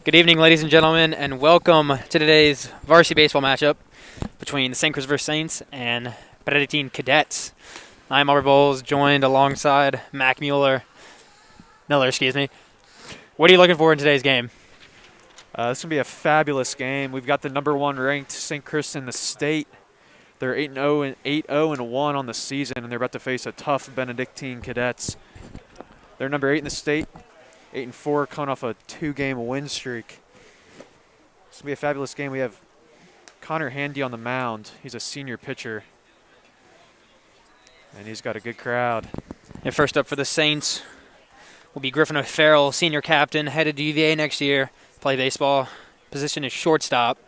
Good evening, ladies and gentlemen, and welcome to today's varsity baseball matchup between St. Christopher Saints and Benedictine Cadets. I'm Albert Bowles, joined alongside Mac Miller. Excuse me. What are you looking for in today's game? This is going to be a fabulous game. We've got the number 1 ranked St. Chris in the state. They're 8-0-1 on the season, and they're about to face a tough Benedictine Cadets. They're number 8 in the state, 8-4, coming off a 2-game win streak. It's going to be a fabulous game. We have Connor Handy on the mound. He's a senior pitcher, and he's got a good crowd. And first up for the Saints will be Griffin O'Farrell, senior captain, headed to UVA next year. Play baseball. Position is shortstop.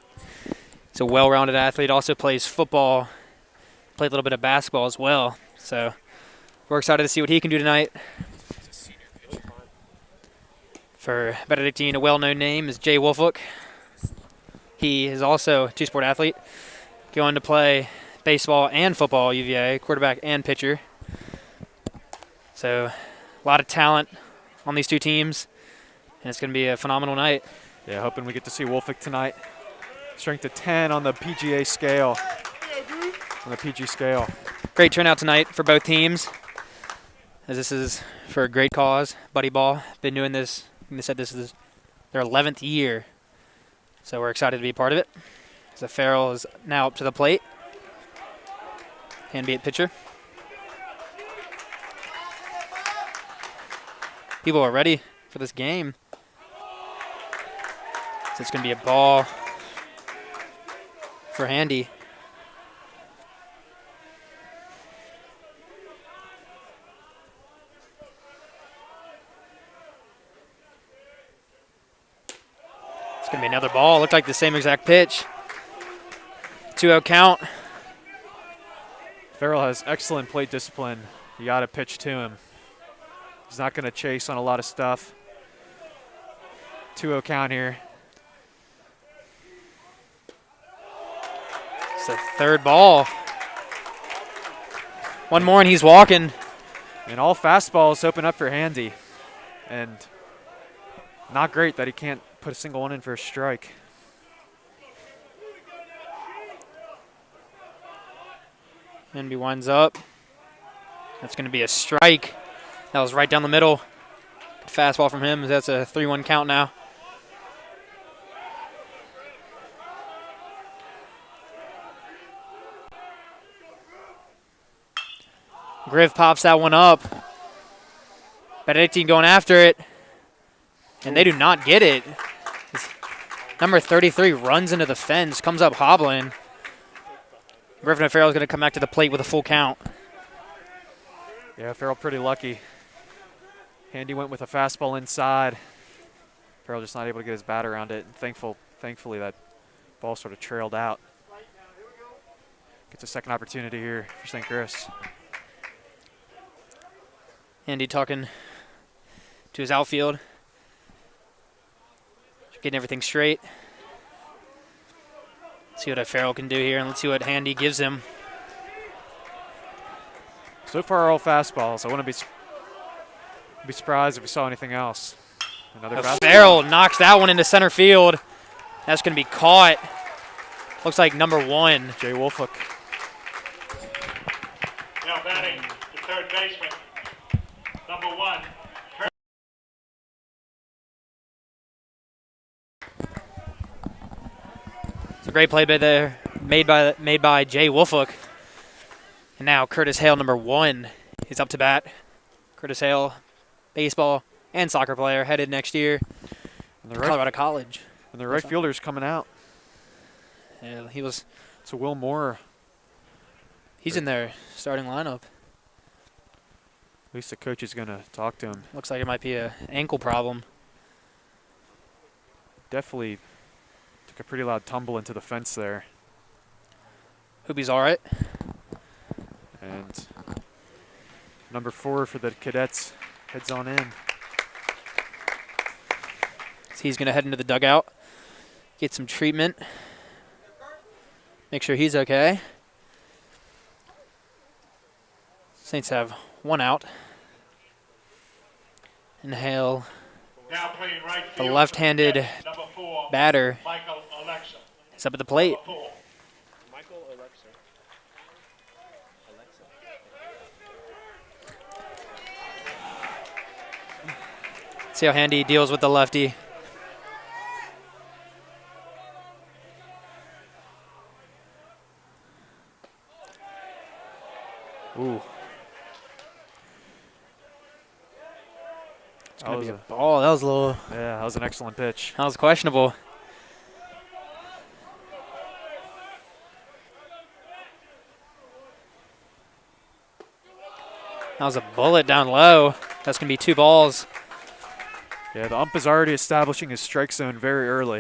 He's a well-rounded athlete. Also plays football. Played a little bit of basketball as well. So we're excited to see what he can do tonight. For Benedictine, a well-known name is Jay Wolfook. He is also a two-sport athlete, going to play baseball and football at UVA, quarterback and pitcher. So a lot of talent on these two teams, and it's going to be a phenomenal night. Yeah, hoping we get to see Wolfick tonight. Strength of 10 on the PGA scale. On the PG scale. Great turnout tonight for both teams, as this is for a great cause. Buddy Ball been doing this. They said this is their 11th year, so we're excited to be a part of it. So Farrell is now up to the plate. Hand-beat pitcher. People are ready for this game. So it's going to be a ball for Handy. It's going to be another ball. Looked like the same exact pitch. 2-0 count. Farrell has excellent plate discipline. You got to pitch to him. He's not going to chase on a lot of stuff. 2-0 count here. It's the third ball. One more and he's walking. And all fastballs open up for Handy. And not great that he can't put a single one in for a strike. Handy winds up. That's going to be a strike. That was right down the middle. Good fastball from him. That's a 3-1 count now. Griff pops that one up. Benedictine going after it. And they do not get it. Number 33 runs into the fence, comes up hobbling. Griffin O'Farrell is going to come back to the plate with a full count. Yeah, Farrell pretty lucky. Handy went with a fastball inside. Farrell just not able to get his bat around it. And thankfully, that ball sort of trailed out. Gets a second opportunity here for St. Chris. Andy talking to his outfield. Getting everything straight. See what O'Farrell can do here, and let's see what Handy gives him. So far, all fastballs. I wouldn't be surprised if we saw anything else. Another fastball. O'Farrell knocks that one into center field. That's going to be caught. Looks like number 1. Jay Wolfook. Now batting the third baseman, number 1. It's a great play by there, made by Jay Wolfook. And now Curtis Hale, number 1, is up to bat. Curtis Hale, baseball and soccer player, headed next year to Colorado College. And the right fielder's coming out. Yeah, It's a Will Moore. He's in their starting lineup. At least the coach is going to talk to him. Looks like it might be an ankle problem. Definitely took a pretty loud tumble into the fence there. Hope he's all right. And number 4 for the Cadets heads on in. So he's going to head into the dugout, get some treatment, make sure he's okay. Saints have 1 out. And Hale, Now playing right the field, left-handed number batter Michael Alexa. is up at the plate. Number 4. Michael Alexa. See how Handy deals with the lefty. Ooh. It's going to be a ball. That was a little. Yeah, that was an excellent pitch. That was questionable. That was a bullet down low. That's going to be 2 balls. Yeah, the ump is already establishing his strike zone very early.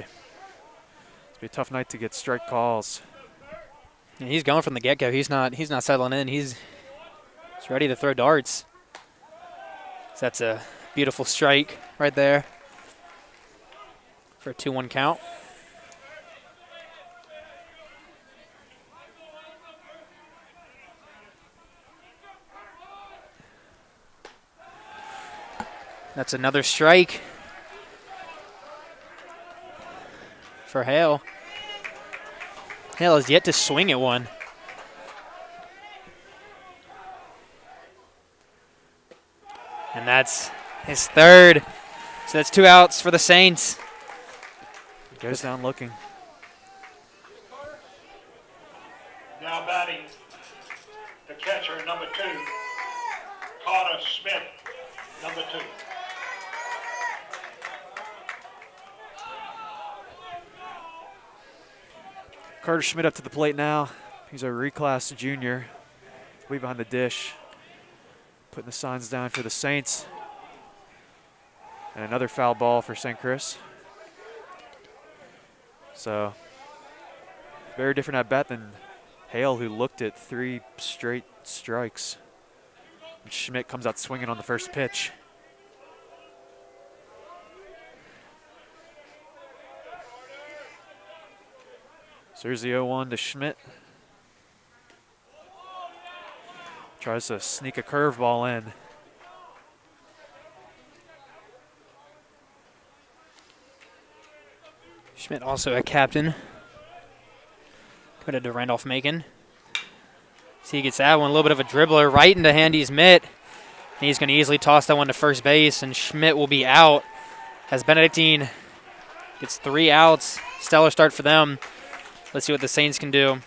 It's be a tough night to get strike calls. And he's going from the get-go. He's not settling in. He's ready to throw darts. So that's a beautiful strike right there for a 2-1 count. That's another strike for Hale. Hale has yet to swing at one. And that's his third. So that's 2 outs for the Saints. Goes down looking. Now batting the catcher, number 2, Carter Smith, number 2. Carter Schmidt up to the plate now. He's a reclass junior. Way behind the dish. Putting the signs down for the Saints. And another foul ball for St. Chris. So, very different at bat than Hale, who looked at 3 straight strikes. And Schmidt comes out swinging on the first pitch. So here's the 0-1 to Schmidt. Tries to sneak a curveball in. Schmidt also a captain. Committed to Randolph-Macon. See, he gets that one, a little bit of a dribbler right into Handy's mitt. And he's going to easily toss that one to first base, and Schmidt will be out as Benedictine gets 3 outs. Stellar start for them. Let's see what the Saints can do.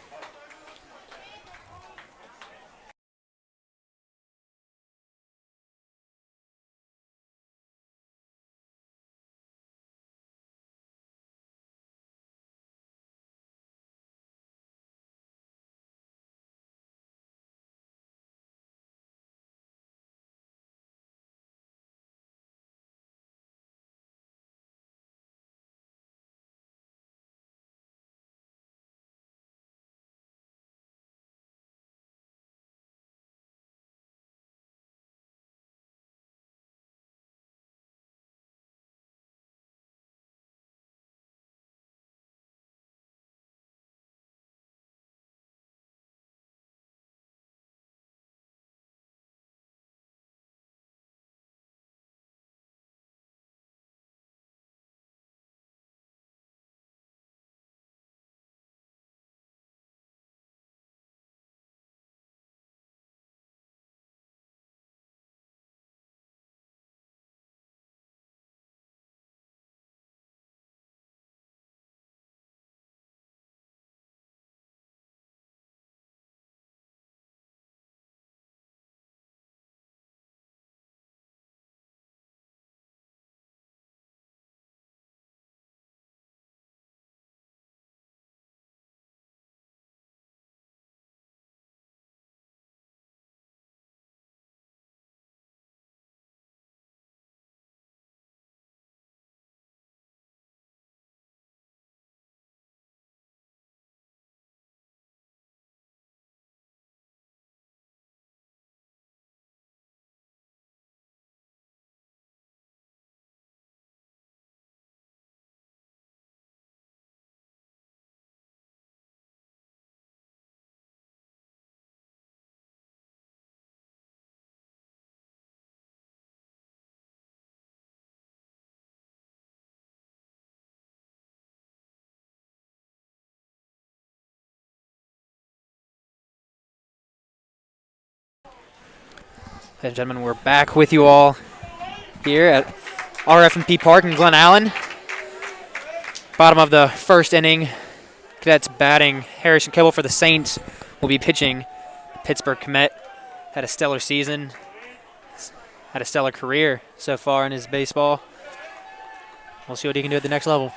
Ladies and gentlemen, we're back with you all here at RF&P Park in Glen Allen. Bottom of the first inning, Cadets batting. Harrison Coble for the Saints will be pitching. Pittsburgh commit had a stellar season, had a stellar career so far in his baseball. We'll see what he can do at the next level.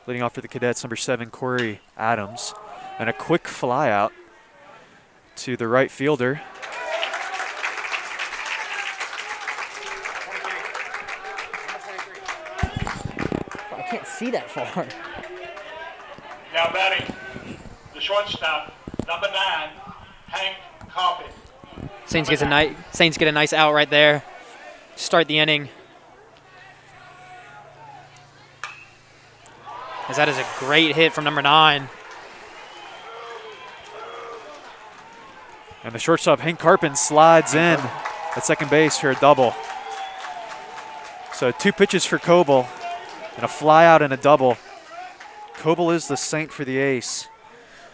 Leading off for the Cadets, number 7, Corey Adams. And a quick fly out to the right fielder. I can't see that far. Now batting, the shortstop, number 9, Hank Coffey. Saints get a nice out right there. Start the inning. As that is a great hit from number 9. And the shortstop, Hank Carpin, slides in at second base for a double. So 2 pitches for Coble and a fly out and a double. Coble is the Saint for the ace,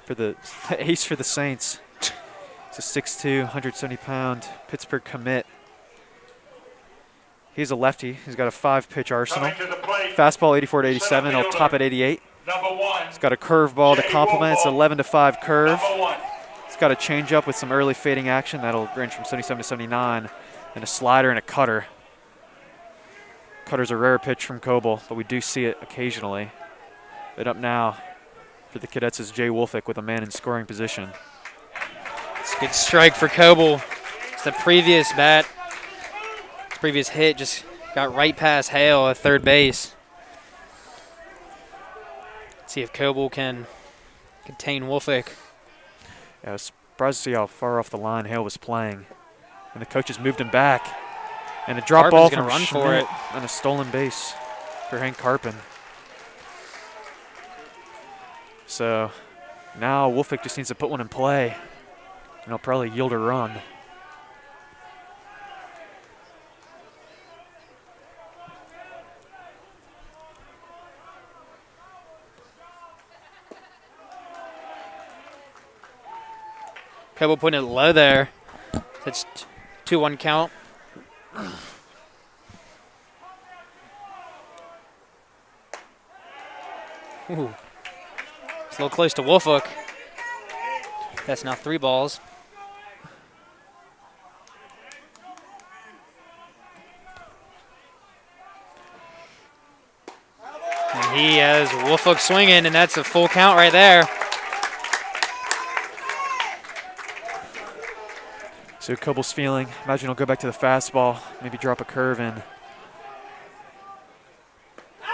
for the ace for the Saints. It's a 6'2", 170-pound Pittsburgh commit. He's a lefty. He's got a 5-pitch arsenal. Fastball 84 to 87. He'll top at 88. He's got a curveball to complement. It's 11 to 5 curve. He's got a changeup with some early fading action that'll range from 77 to 79, and a slider and a cutter. Cutter's a rare pitch from Coble, but we do see it occasionally. But up now for the Cadets is Jay Wolfick with a man in scoring position. It's a good strike for Coble. It's the previous bat. His previous hit just got right past Hale at third base. Let's see if Coble can contain Wolfick. Yeah, I was surprised to see how far off the line Hale was playing. And the coaches moved him back. And a drop ball from run Schmidt for it. and a stolen base for Hank Carpin. So now Wolfick just needs to put one in play, and he'll probably yield a run. Coble putting it low there. That's 2-1 count. Ooh. It's a little close to Wolfick. That's now 3 balls. And he has Wolfick swinging, and that's a full count right there. So Coble's feeling. Imagine he'll go back to the fastball, maybe drop a curve in.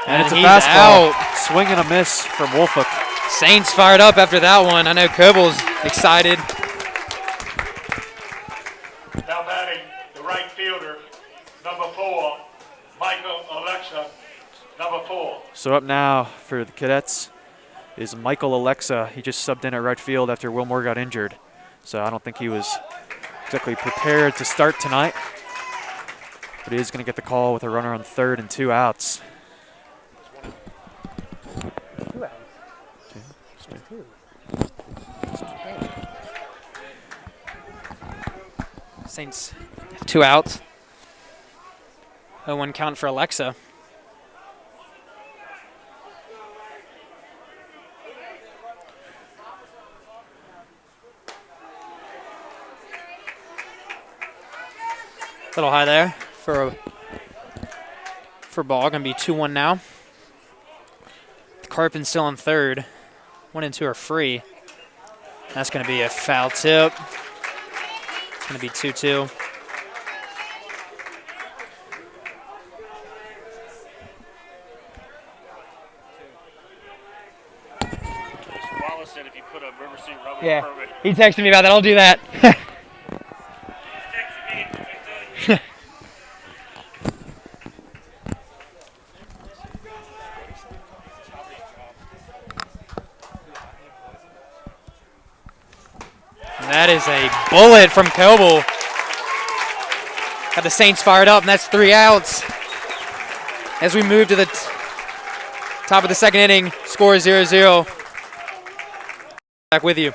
And it's a fastball. Out. Swing and a miss from Wolfick. Saints fired up after that one. I know Coble's excited. Now batting, the right fielder, number 4, Michael Alexa, number 4. So up now for the Cadets is Michael Alexa. He just subbed in at right field after Wilmore got injured. So I don't think he was exactly prepared to start tonight. But he is going to get the call with a runner on third and 2 outs. Saints have 2 outs. 0-1 count for Alexa. Little high there for ball. Gonna be 2-1 now. Carpin's still in third. 1 and 2 are free. That's gonna be a foul tip. It's gonna be 2-2. Wallace said if you put a river seat rubber Yeah, permit. he texted me about that. I'll do that. That is a bullet from Coble. Got the Saints fired up, and that's 3 outs. As we move to the top of the second inning, score 0-0. Back with you.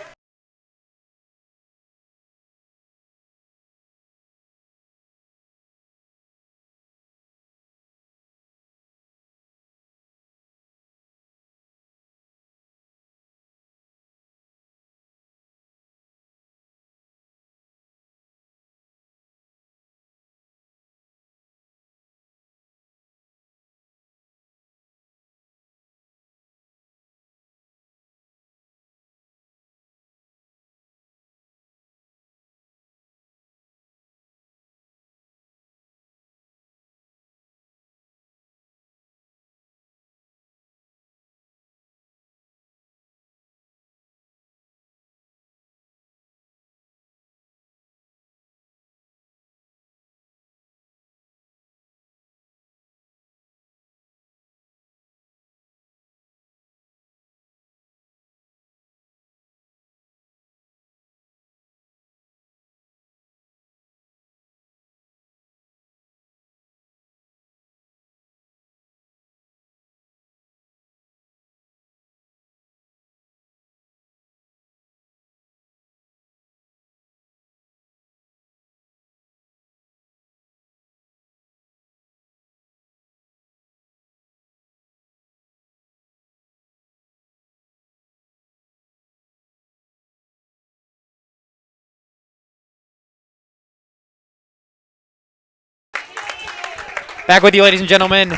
Back with you, ladies and gentlemen.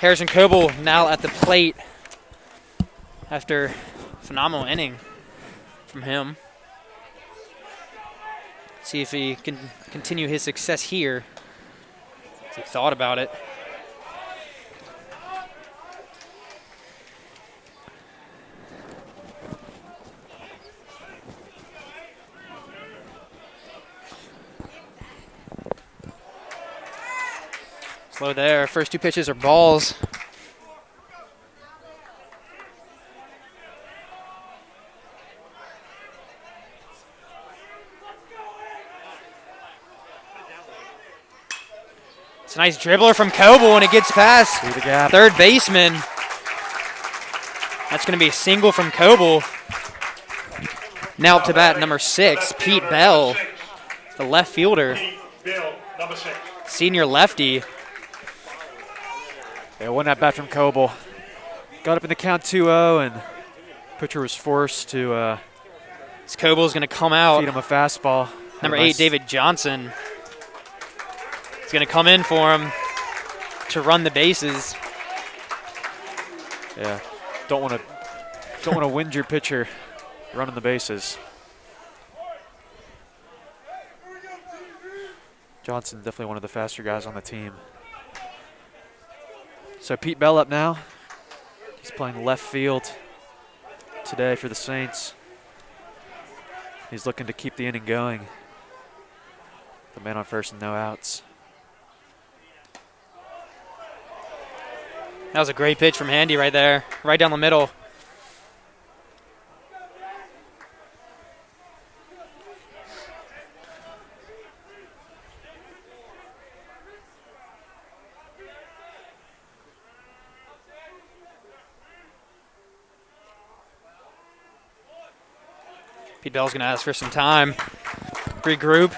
Harrison Coble now at the plate after a phenomenal inning from him. See if he can continue his success here. He thought about it. Slow there. First two pitches are balls. It's a nice dribbler from Coble, and it gets past Through the gap. third baseman. That's going to be a single from Coble. Now up to bat, number 6, Pete Bell, the left fielder, Pete Bill, number 6. senior lefty. Yeah, one at bat from Coble. Got up in the count 2-0, and pitcher was forced to Coble's going to come out. feed him a fastball. Number Nice- 8, David Johnson. He's going to come in for him to run the bases. Yeah, don't want to wind your pitcher running the bases. Johnson definitely one of the faster guys on the team. So Pete Bell up now. He's playing left field today for the Saints. He's looking to keep the inning going. The man on first and no outs. That was a great pitch from Handy right there, right down the middle. Pete Bell's going to ask for some time. Regroup.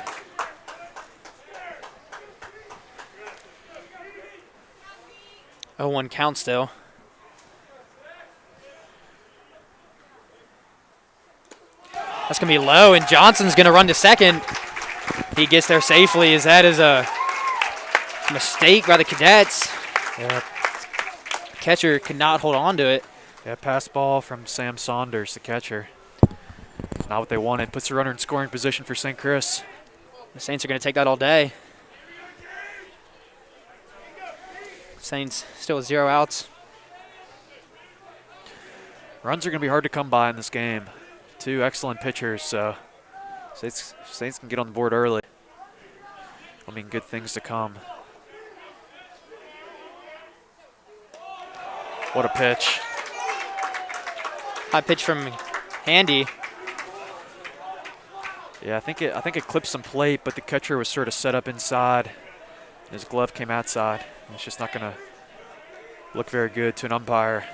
Oh, 1 count still. That's going to be low, and Johnson's going to run to second. He gets there safely, as that is a mistake by the Cadets. Yeah, Catcher could not hold on to it. yeah, pass ball from Sam Saunders, the catcher. Not what they wanted. Puts the runner in scoring position for St. Chris. The Saints are going to take that all day. Saints still with 0 outs. Runs are going to be hard to come by in this game. Two excellent pitchers, so Saints can get on the board early. I mean, good things to come. What a pitch. High pitch from Handy. Yeah, I think it clipped some plate, but the catcher was sort of set up inside. His glove came outside. It's just not going to look very good to an umpire.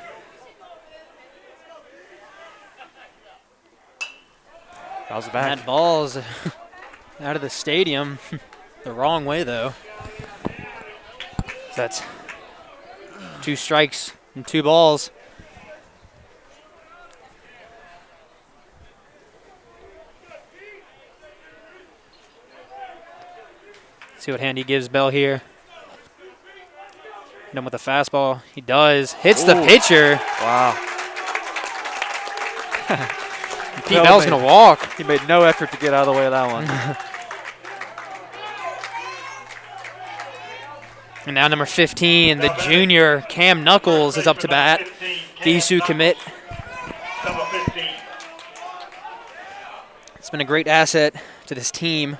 Fouls it back. That ball's out of the stadium. The wrong way, though. That's 2 strikes and 2 balls. See what Handy gives Bell here. Hit him with a fastball. He does. Hits the Ooh. pitcher. Wow. Pete Bell's going to walk. He made no effort to get out of the way of that one. And now number 15, the junior Cam Knuckles is up to bat. VSU commit. Number 15. It's been a great asset to this team.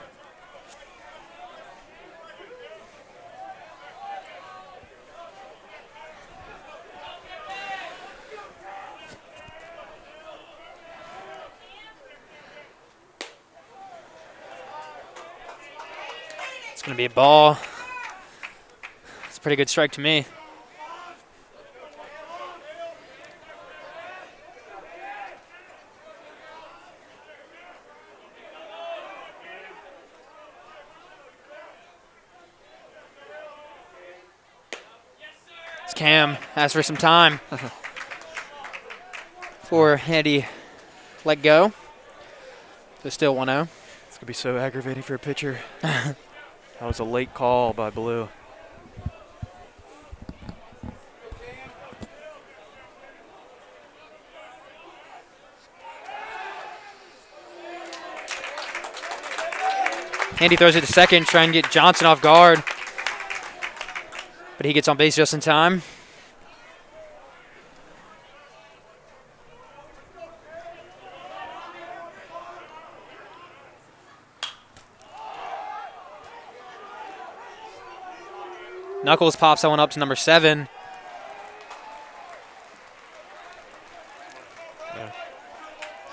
It's going to be a ball. It's a pretty good strike to me. It's Cam asks for some time for Handy let go. So still 1-0. It's going to be so aggravating for a pitcher. That was a late call by Blue. Handy throws it to second, trying to get Johnson off guard. But he gets on base just in time. Knuckles pops that one up to number 7. Yeah.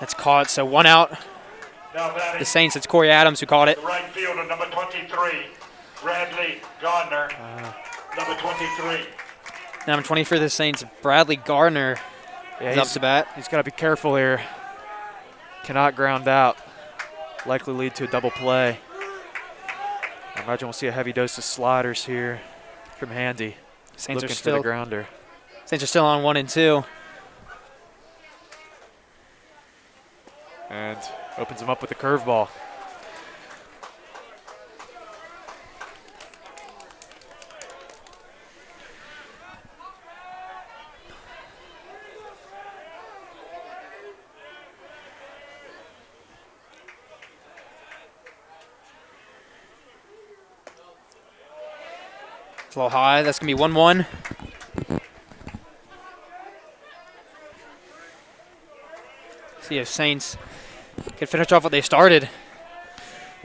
That's caught, so 1 out. Now batting The Saints, it's Corey Adams who caught it. the right fielder, number 23, Bradley Gardner. Number 23. Number 20 for the Saints, Bradley Gardner Yeah, is up to bat. He's got to be careful here. Cannot ground out. Likely lead to a double play. I imagine we'll see a heavy dose of sliders here from Handy. Saints looking are for still the grounder. Saints are still on 1 and 2. And opens him up with the curveball. It's a little high. That's going to be 1-1. See if Saints can finish off what they started.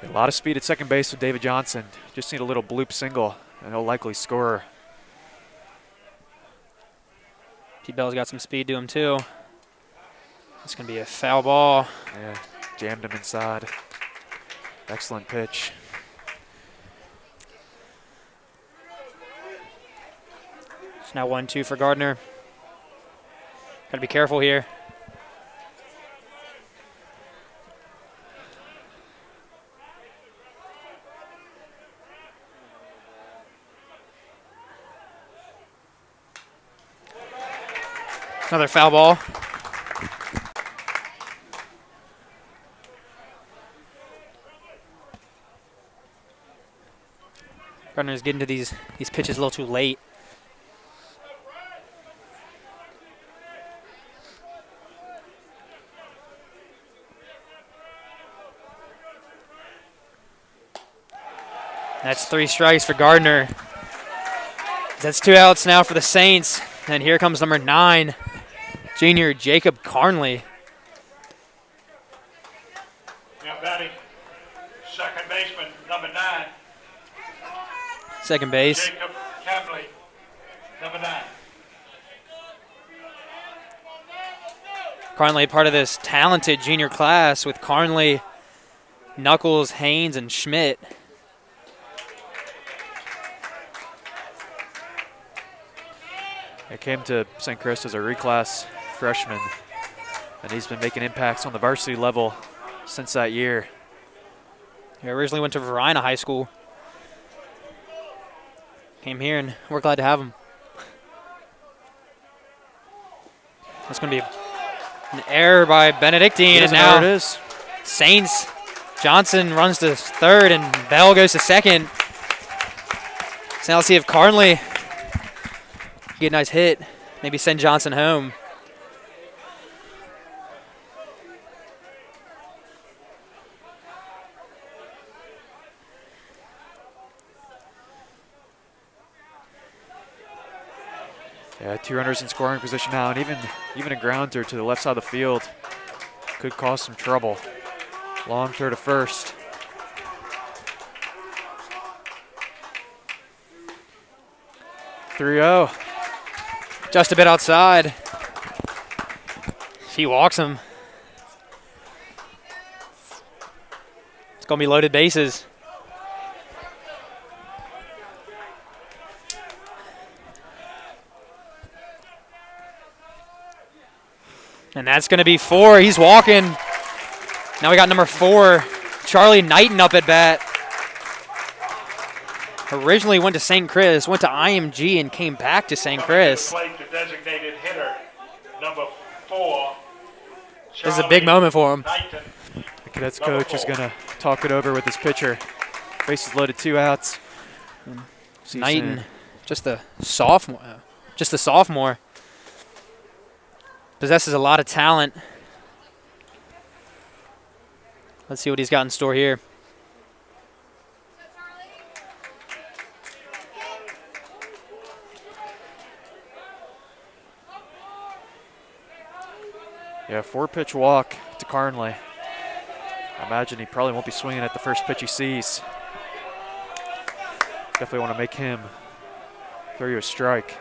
Yeah, a lot of speed at second base with David Johnson. Just need a little bloop single, and he'll likely score. Pete Bell's got some speed to him, too. It's going to be a foul ball. Yeah, jammed him inside. Excellent pitch. It's now 1-2 for Gardner. Got to be careful here. Another foul ball. Gardner's getting to these pitches a little too late. That's 3 strikes for Gardner. That's 2 outs now for the Saints. And here comes number 9, junior Jacob Carnley. Now batting second baseman, number 9, Second base. Jacob Camley. Number 9. Carnley, part of this talented junior class with Carnley, Knuckles, Haynes, and Schmidt. He came to St. Chris as a reclass freshman, and he's been making impacts on the varsity level since that year. He originally went to Verina High School. Came here, and we're glad to have him. That's going to be an error by Benedictine, and now There it is. Saints. Johnson runs to third, and Bell goes to second. So now let's see if Carnley get a nice hit, maybe send Johnson home. Yeah, 2 runners in scoring position now, and even a grounder to the left side of the field could cause some trouble. Long throw to first. "3-0. Just a bit outside. He walks him. It's going to be loaded bases. And that's going to be 4. He's walking. Now we got number 4, Charlie Knighton up at bat. Originally went to St. Chris, went to IMG, and came back to St. Chris. Coming to the plate, the designated hitter, number 4. This is a big moment for him. Knighton. The Cadets coach is going to talk it over with his pitcher. Bases loaded, 2 outs. See you Knighton, soon. just a sophomore. Possesses a lot of talent. Let's see what he's got in store here. Yeah, 4-pitch walk to Carnley. I imagine he probably won't be swinging at the first pitch he sees. Definitely want to make him throw you a strike.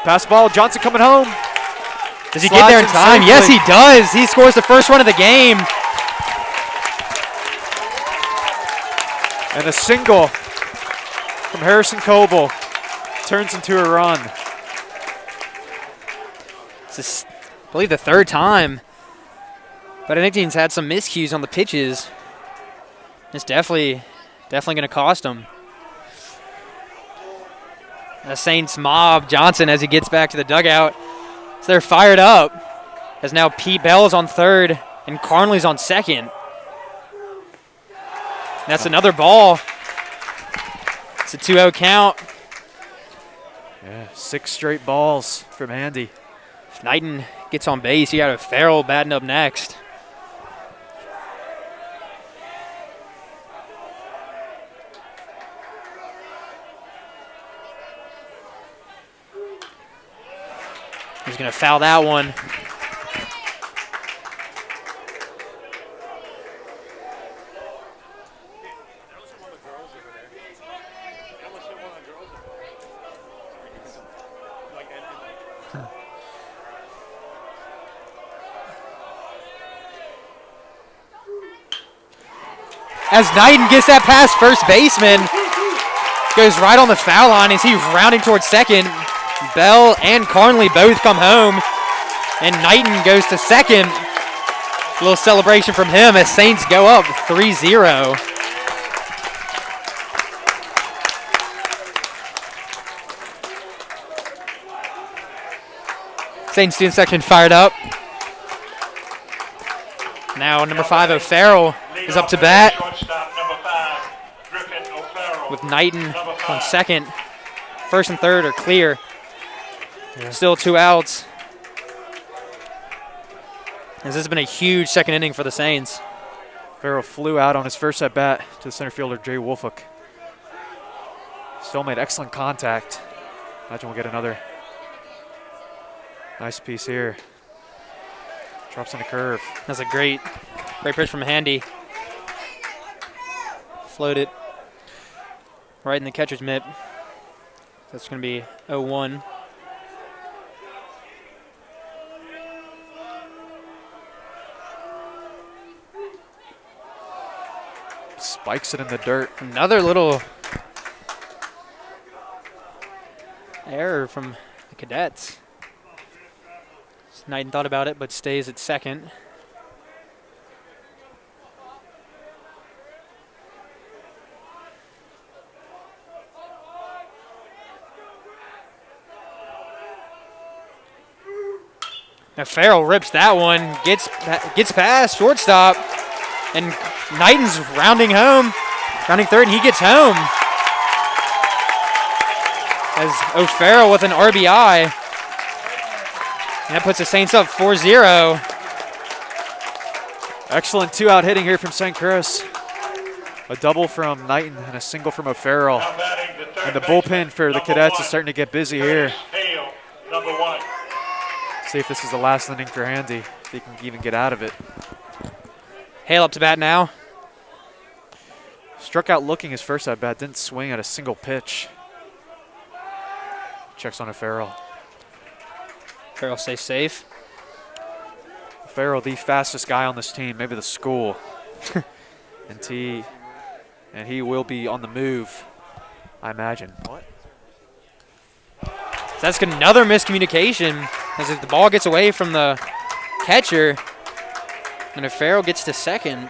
Pass ball, Johnson coming home. Does he get there in time? Yes, he does. He scores the first run of the game. And a single from Harrison Coble turns into a run. This is, I believe, the third time. Benedictine's had some miscues on the pitches. It's definitely going to cost him. The Saints mob Johnson as he gets back to the dugout. So they're fired up. As now Pete Bell's on third and Carnley's on second. That's another ball. It's a 2-0 count. Yeah, 6 straight balls from Andy. If Knighton gets on base, you got a Farrell batting up next. He's going to foul that one. As Knighton gets that past first baseman, goes right on the foul line as he's rounding towards second. Bell and Carnley both come home, and Knighton goes to second. A little celebration from him as Saints go up 3-0. Saints student section fired up. Now number 5, O'Farrell, is up to bat with Knighton on second. First and third are clear. Yeah. Still 2 outs. This has been a huge second inning for the Saints. Farrell flew out on his first at bat to the center fielder, Jay Wolfook. Still made excellent contact. Imagine we'll get another nice piece here. Drops in a curve. That's a great pitch from Handy. Floated right in the catcher's mitt. That's going to be 0-1. Spikes it in the dirt. Another little error from the Cadets. Knighton thought about it, but stays at second. Now Farrell rips that one, gets past shortstop, and Knighton's rounding third, and he gets home. As O'Farrell with an RBI. And that puts the Saints up 4-0. Excellent 2-out hitting here from St. Chris. A double from Knighton and a single from O'Farrell. And the bullpen for the Cadets is starting to get busy here. See if this is the last inning for Handy, if he can even get out of it. Hale up to bat now. Struck out looking his first at bat, didn't swing at a single pitch. Checks on O'Farrell. Farrell stays safe. Farrell, the fastest guy on this team, maybe the school. and he will be on the move, I imagine. What? So that's another miscommunication, as if the ball gets away from the catcher, and if Farrell gets to second.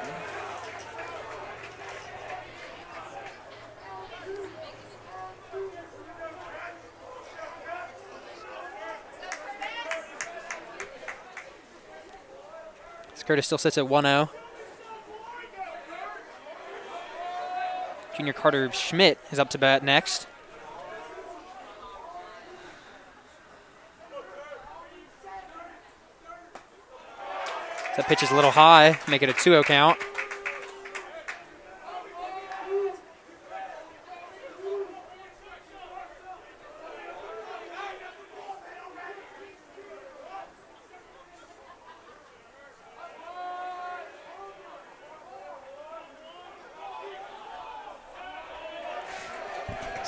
Curtis still sits at 1-0. Junior Carter Schmidt is up to bat next. That pitch is a little high, make it a 2-0 count.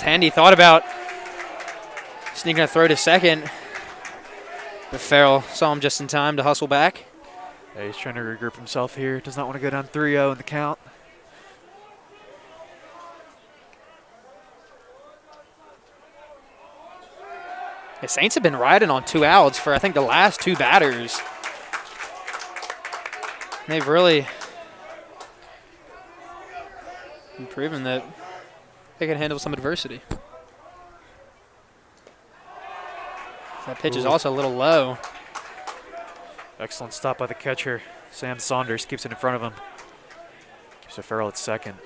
Handy thought about sneaking a throw to second, but Farrell saw him just in time to hustle back. Yeah, he's trying to regroup himself here. Does not want to go down 3-0 in the count. The Saints have been riding on 2 outs for, I think, the last 2 batters. They've really proven that they can handle some adversity. That pitch is also a little low. Excellent stop by the catcher. Sam Saunders keeps it in front of him. Keeps it Farrell at second.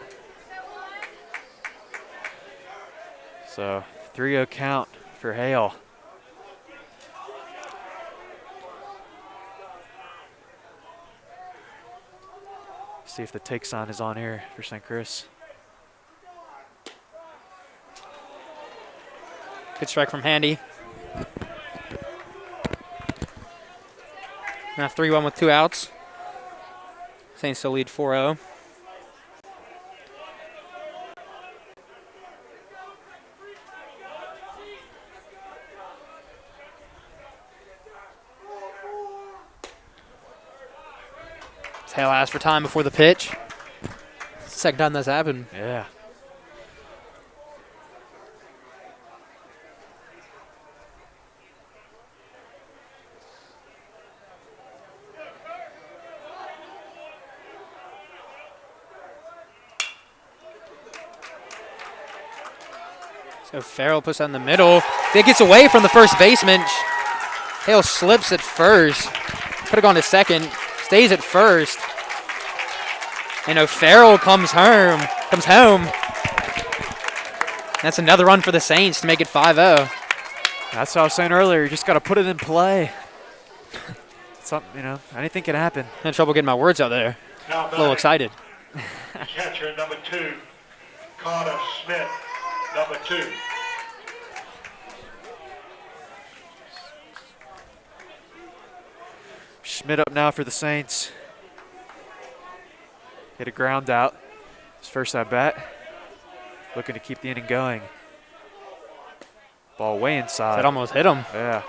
So 3-0 count for Hale. See if the take sign is on here for St. Chris. Good strike from Handy. Now 3-1 with 2 outs. Saints still lead 4-0. Hale asked for time before the pitch. Second time that's happened. Yeah. So Farrell puts that in the middle. It gets away from the first baseman. Hale slips at first. Could have gone to second. Stays at first. And O'Farrell comes home. That's another run for the Saints to make it 5-0. That's what I was saying earlier. You just got to put it in play. Anything can happen. I had trouble getting my words out there. Now A little excited. catcher number 2, Carter Smith, number 2. Schmidt up now for the Saints. Hit a ground out. His first at bat. Looking to keep the inning going. Ball way inside. That almost hit him. Yeah.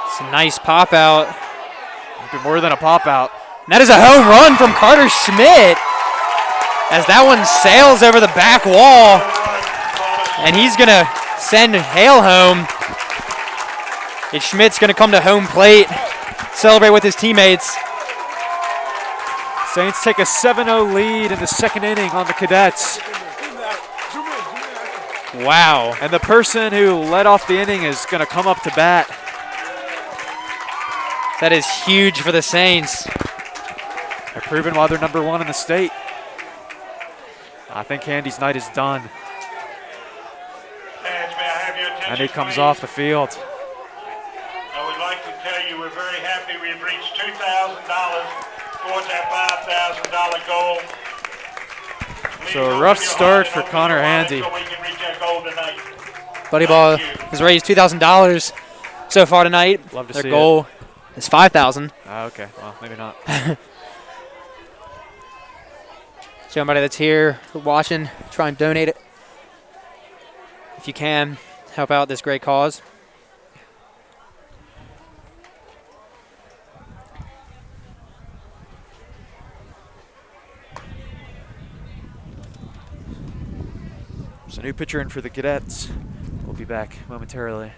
It's a nice pop out. Might be more than a pop out. And that is a home run from Carter Schmidt as that one sails over the back wall. And he's going to send Hale home. And Schmidt's going to come to home plate, celebrate with his teammates. Saints take a 7-0 lead in the second inning on the Cadets. Wow. And the person who led off the inning is going to come up to bat. That is huge for the Saints. They're proving why they're number 1 in the state. I think Handy's night is done. Fans, may I have your attention, And he comes please? off the field. I would like to tell you we're very happy we've reached $2,000 towards that $5,000 goal. So a rough start for Connor Handy. So we can reach that goal tonight. Buddy Ball has raised $2,000 so far tonight. Love to Their see goal is $5,000. Okay, well, maybe not. So anybody that's here watching, try and donate it. If you can, help out this great cause. So new pitcher in for the Cadets. We'll be back momentarily.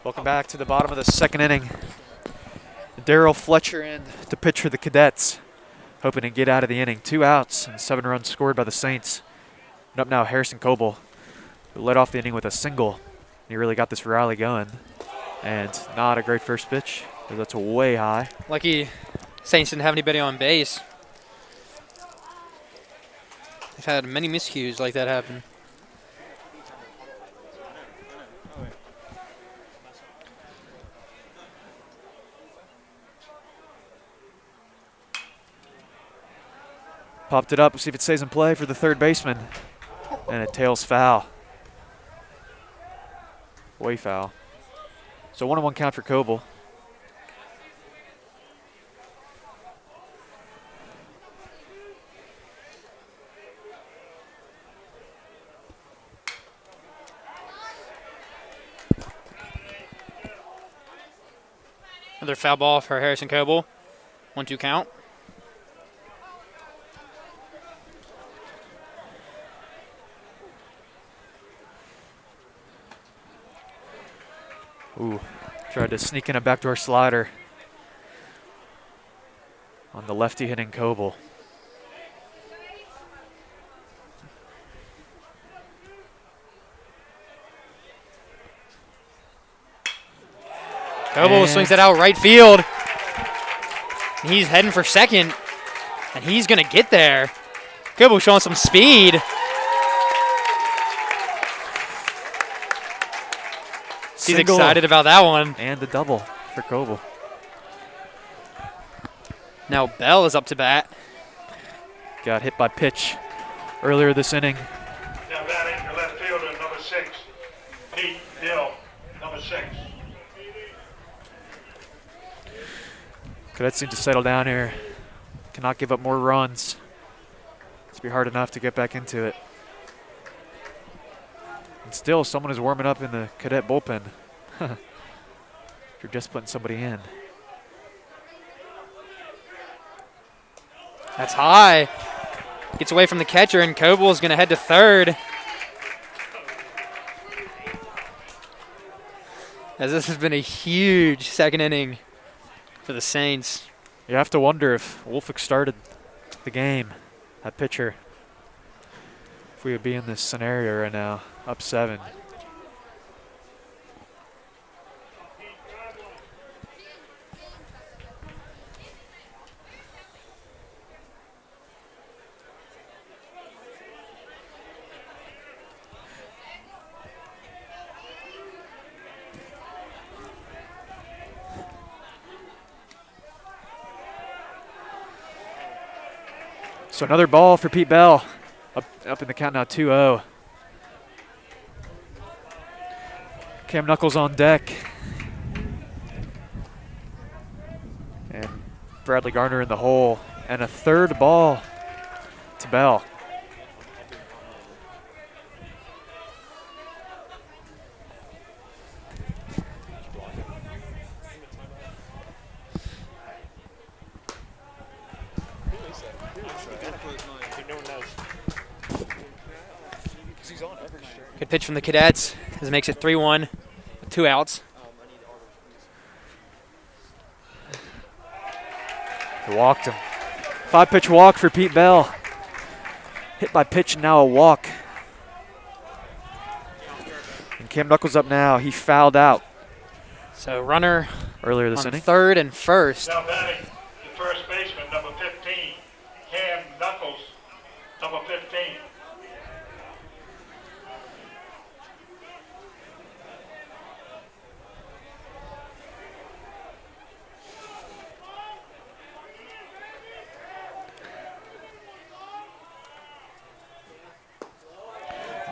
Welcome back to the bottom of the second inning. Daryl Fletcher in to pitch for the Cadets, hoping to get out of the inning. 2 outs and 7 runs scored by the Saints. And up now, Harrison Coble, who led off the inning with a single. He really got this rally going. And not a great first pitch, because that's way high. Lucky Saints didn't have anybody on base. They've had many miscues like that happen. Popped it up, see if it stays in play for the third baseman. And it tails foul. Way foul. So 1-1 count for Coble. Another foul ball for Harrison Coble. 1-2 count. Ooh, tried to sneak in a backdoor slider on the lefty hitting Coble. Coble swings it out right field. He's heading for second, and he's going to get there. Coble showing some speed. He's Single excited about that one. and the double for Coble. Now Bell is up to bat. Got hit by pitch earlier this inning. Now batting the left fielder, number 6, Pete Dill, number 6. Cadets need to settle down here. Cannot give up more runs. It's be hard enough to get back into it. And still, someone is warming up in the Cadet bullpen. You're just putting somebody in. That's high. Gets away from the catcher, and Coble is going to head to third. As this has been a huge second inning for the Saints. You have to wonder if Wolfick started the game, that pitcher, if we would be in this scenario right now, up 7. So another ball for Pete Bell. Up in the count now, 2-0. Cam Knuckles on deck. And Bradley Garner in the hole. And a third ball to Bell. Good pitch from the Cadets as it makes it 3-1 with 2 outs. He walked him. 5-pitch walk for Pete Bell. Hit by pitch, now a walk. And Cam Knuckles up now. He fouled out So runner earlier this on inning. third and first. Now batting the first baseman, number 15, Cam Knuckles, number 15.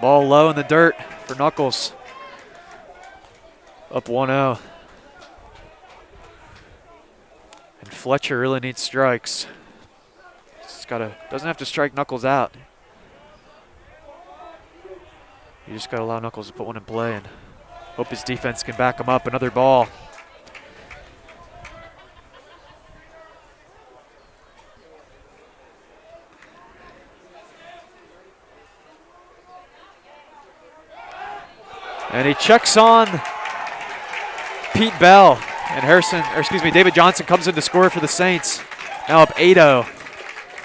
Ball low in the dirt for Knuckles. Up 1-0. And Fletcher really needs strikes. Doesn't have to strike Knuckles out. You just gotta allow Knuckles to put one in play and hope his defense can back him up. Another ball. And he checks on Pete Bell and David Johnson comes in to score for the Saints. Now up 8-0.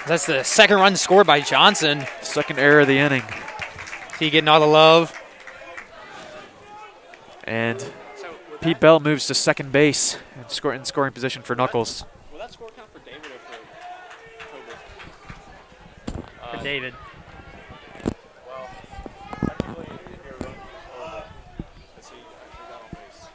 That's the second run scored by Johnson. Second error of the inning. He getting all the love. And Pete Bell moves to second base and in scoring position for Knuckles. Will that score count for David or for Toby? For David. Well, technically, if you're running over, because he actually got on base.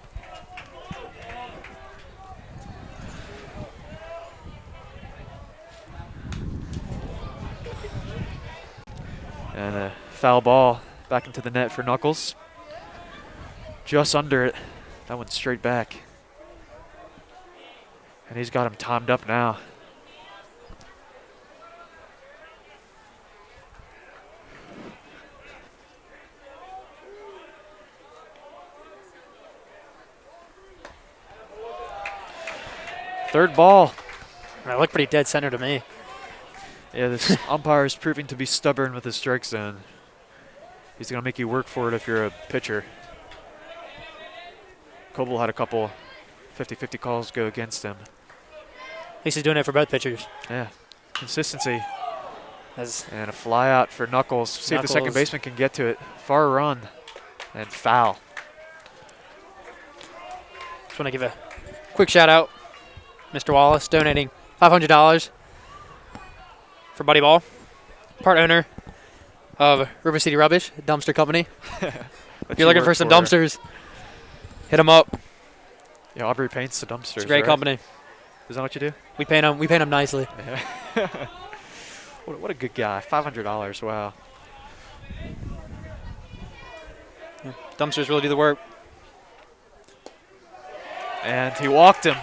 And a foul ball back into the net for Knuckles. Just under it. That one's straight back. And he's got him timed up now. Third ball. That looked pretty dead center to me. Yeah, this umpire is proving to be stubborn with his strike zone. He's going to make you work for it if you're a pitcher. Coble had a couple 50-50 calls go against him. At least he's doing it for both pitchers. Yeah, consistency. As And a fly out for Knuckles. See if the second Knuckles. baseman can get to it. Far run and foul. just want to give a quick shout out. Mr. Wallace donating $500 for Buddy Ball, part owner of River City Rubbish, a dumpster company. If you're looking for some dumpsters, hit them up. Yeah, Aubrey paints the dumpsters. It's a great right? company. Is that what you do? We paint them. We paint them nicely. Yeah. What a good guy. $500. Wow. Yeah, dumpsters really do the work. And he walked him.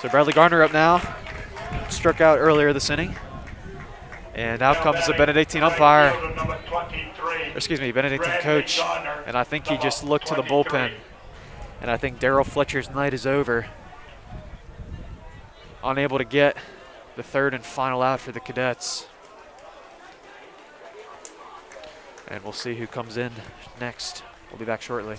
So Bradley Garner up now. Struck out earlier this inning. And out comes the Benedictine umpire. Benedictine coach. And I think he just looked to the bullpen. And I think Darryl Fletcher's night is over. Unable to get the third and final out for the Cadets. And we'll see who comes in next. We'll be back shortly.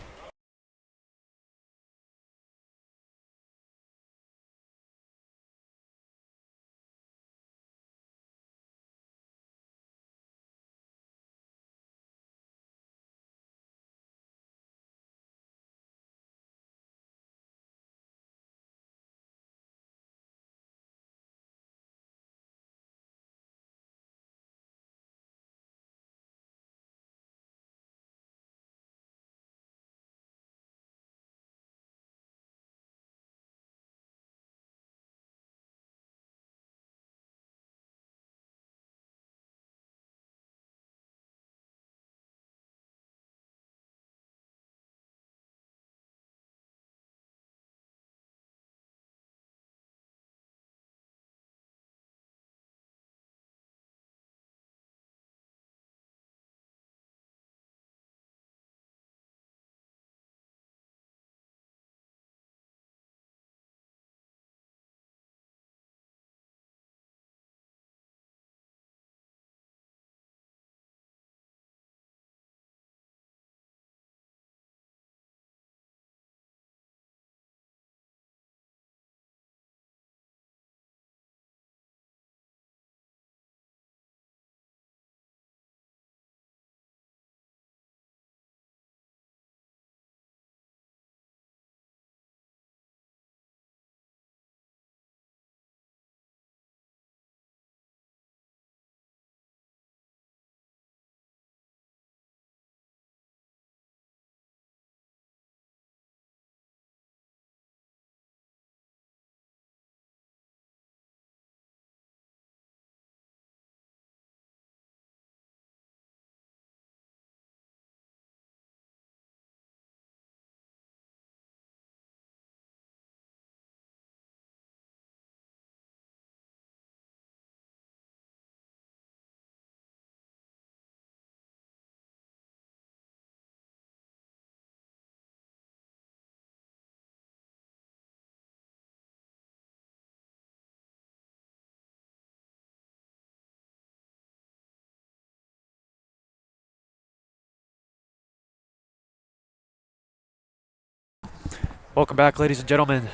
Welcome back, ladies and gentlemen.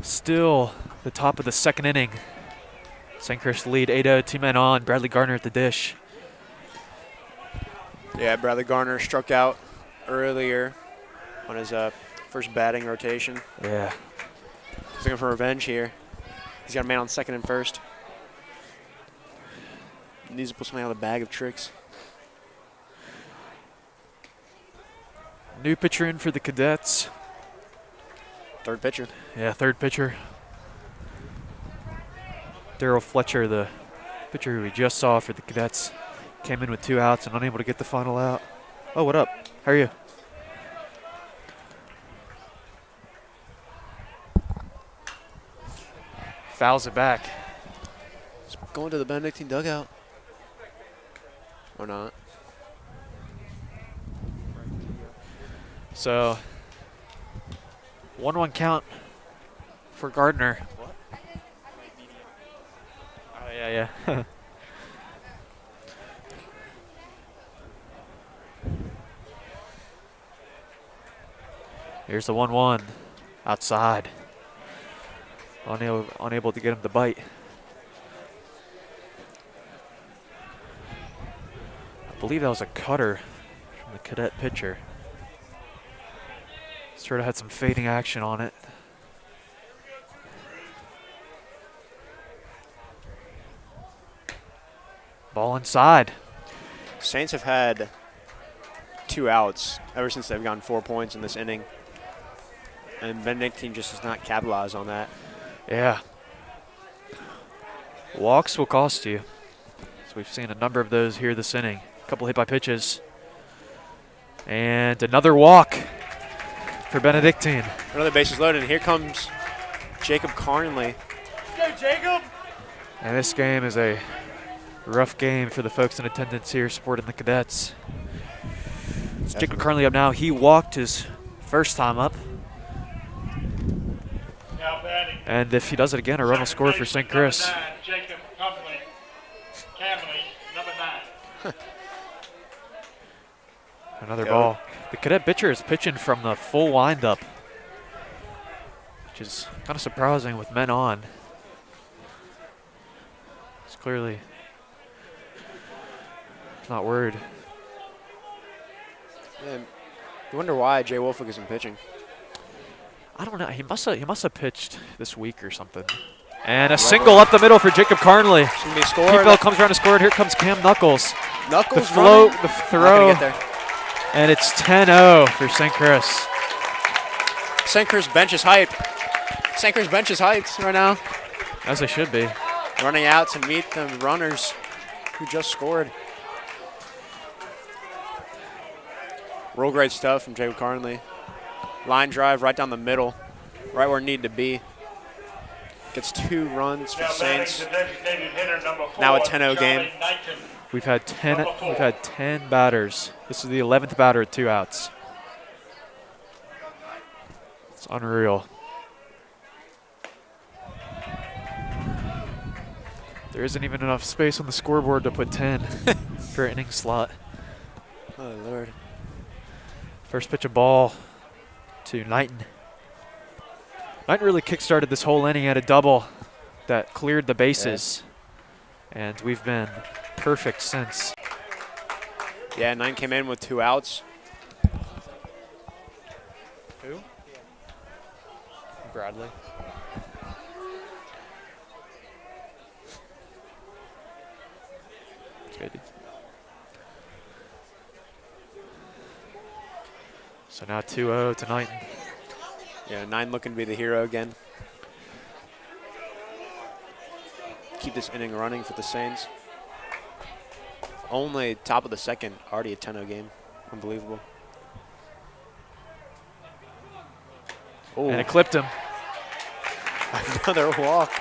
Still the top of the second inning. St. Chris lead 8-0, 2 men on. Bradley Garner at the dish. Yeah, Bradley Garner struck out earlier on his first batting rotation. Yeah. He's looking for revenge here. He's got a man on second and first. Needs to pull something out of the bag of tricks. New pitcher in for the Cadets. Third pitcher. Yeah, third pitcher. Daryl Fletcher, the pitcher who we just saw for the Cadets, came in with 2 outs and unable to get the final out. Oh, what up? How are you? Fouls it back. He's going to the Benedictine dugout. Or not. So, 1-1 count for Gardner. What? Oh, yeah. Here's the 1-1 outside. Unable to get him to bite. I believe that was a cutter from the Cadet pitcher. Sort of had some fading action on it. Ball inside. Saints have had 2 outs ever since they've gotten 4 points in this inning. And Benedictine just has not capitalized on that. Yeah. Walks will cost you. So we've seen a number of those here this inning. A couple hit by pitches. And another walk for Benedictine. Another bases loaded, and here comes Jacob Carnley. Go, Jacob! And this game is a rough game for the folks in attendance here supporting the Cadets. It's Jacob Carnley up now. He walked his first time up. Now batting. And if he does it again, a run will score for St. Chris. Number 9, Jacob Camley, number 9. Another ball. The Cadet pitcher is pitching from the full windup, which is kind of surprising with men on. It's clearly not worried. Yeah, you wonder why Jay Wolfick isn't pitching. I don't know. He must have pitched this week or something. And a single up the middle for Jacob Carnley. It's going to be a score. Keephell comes around to score, and here comes Cam Knuckles. Knuckles The float, running. the Not throw, gonna get there. and it's 10-0 for St. Chris. St. Chris bench is hyped. St. Chris bench is hyped right now. As they should be. Running out to meet the runners who just scored. Real great stuff from Jacob Carnley. Line drive right down the middle, right where it needed to be. Gets 2 runs for the Saints. Now a 10-0 game. We've had 10 batters. This is the 11th batter with 2 outs. It's unreal. There isn't even enough space on the scoreboard to put 10 for an inning slot. Oh, Lord. First pitch of ball to Knighton. Knighton really kick-started this whole inning. He had a double that cleared the bases. And we've been perfect since. Yeah, 9 came in with 2 outs. Who? Bradley. Good. So now 2-0 to Knighton. Yeah, 9 looking to be the hero again. Keep this inning running for the Saints. Only top of the second, already a 10-0 game. Unbelievable. Oh, And it clipped him. another walk.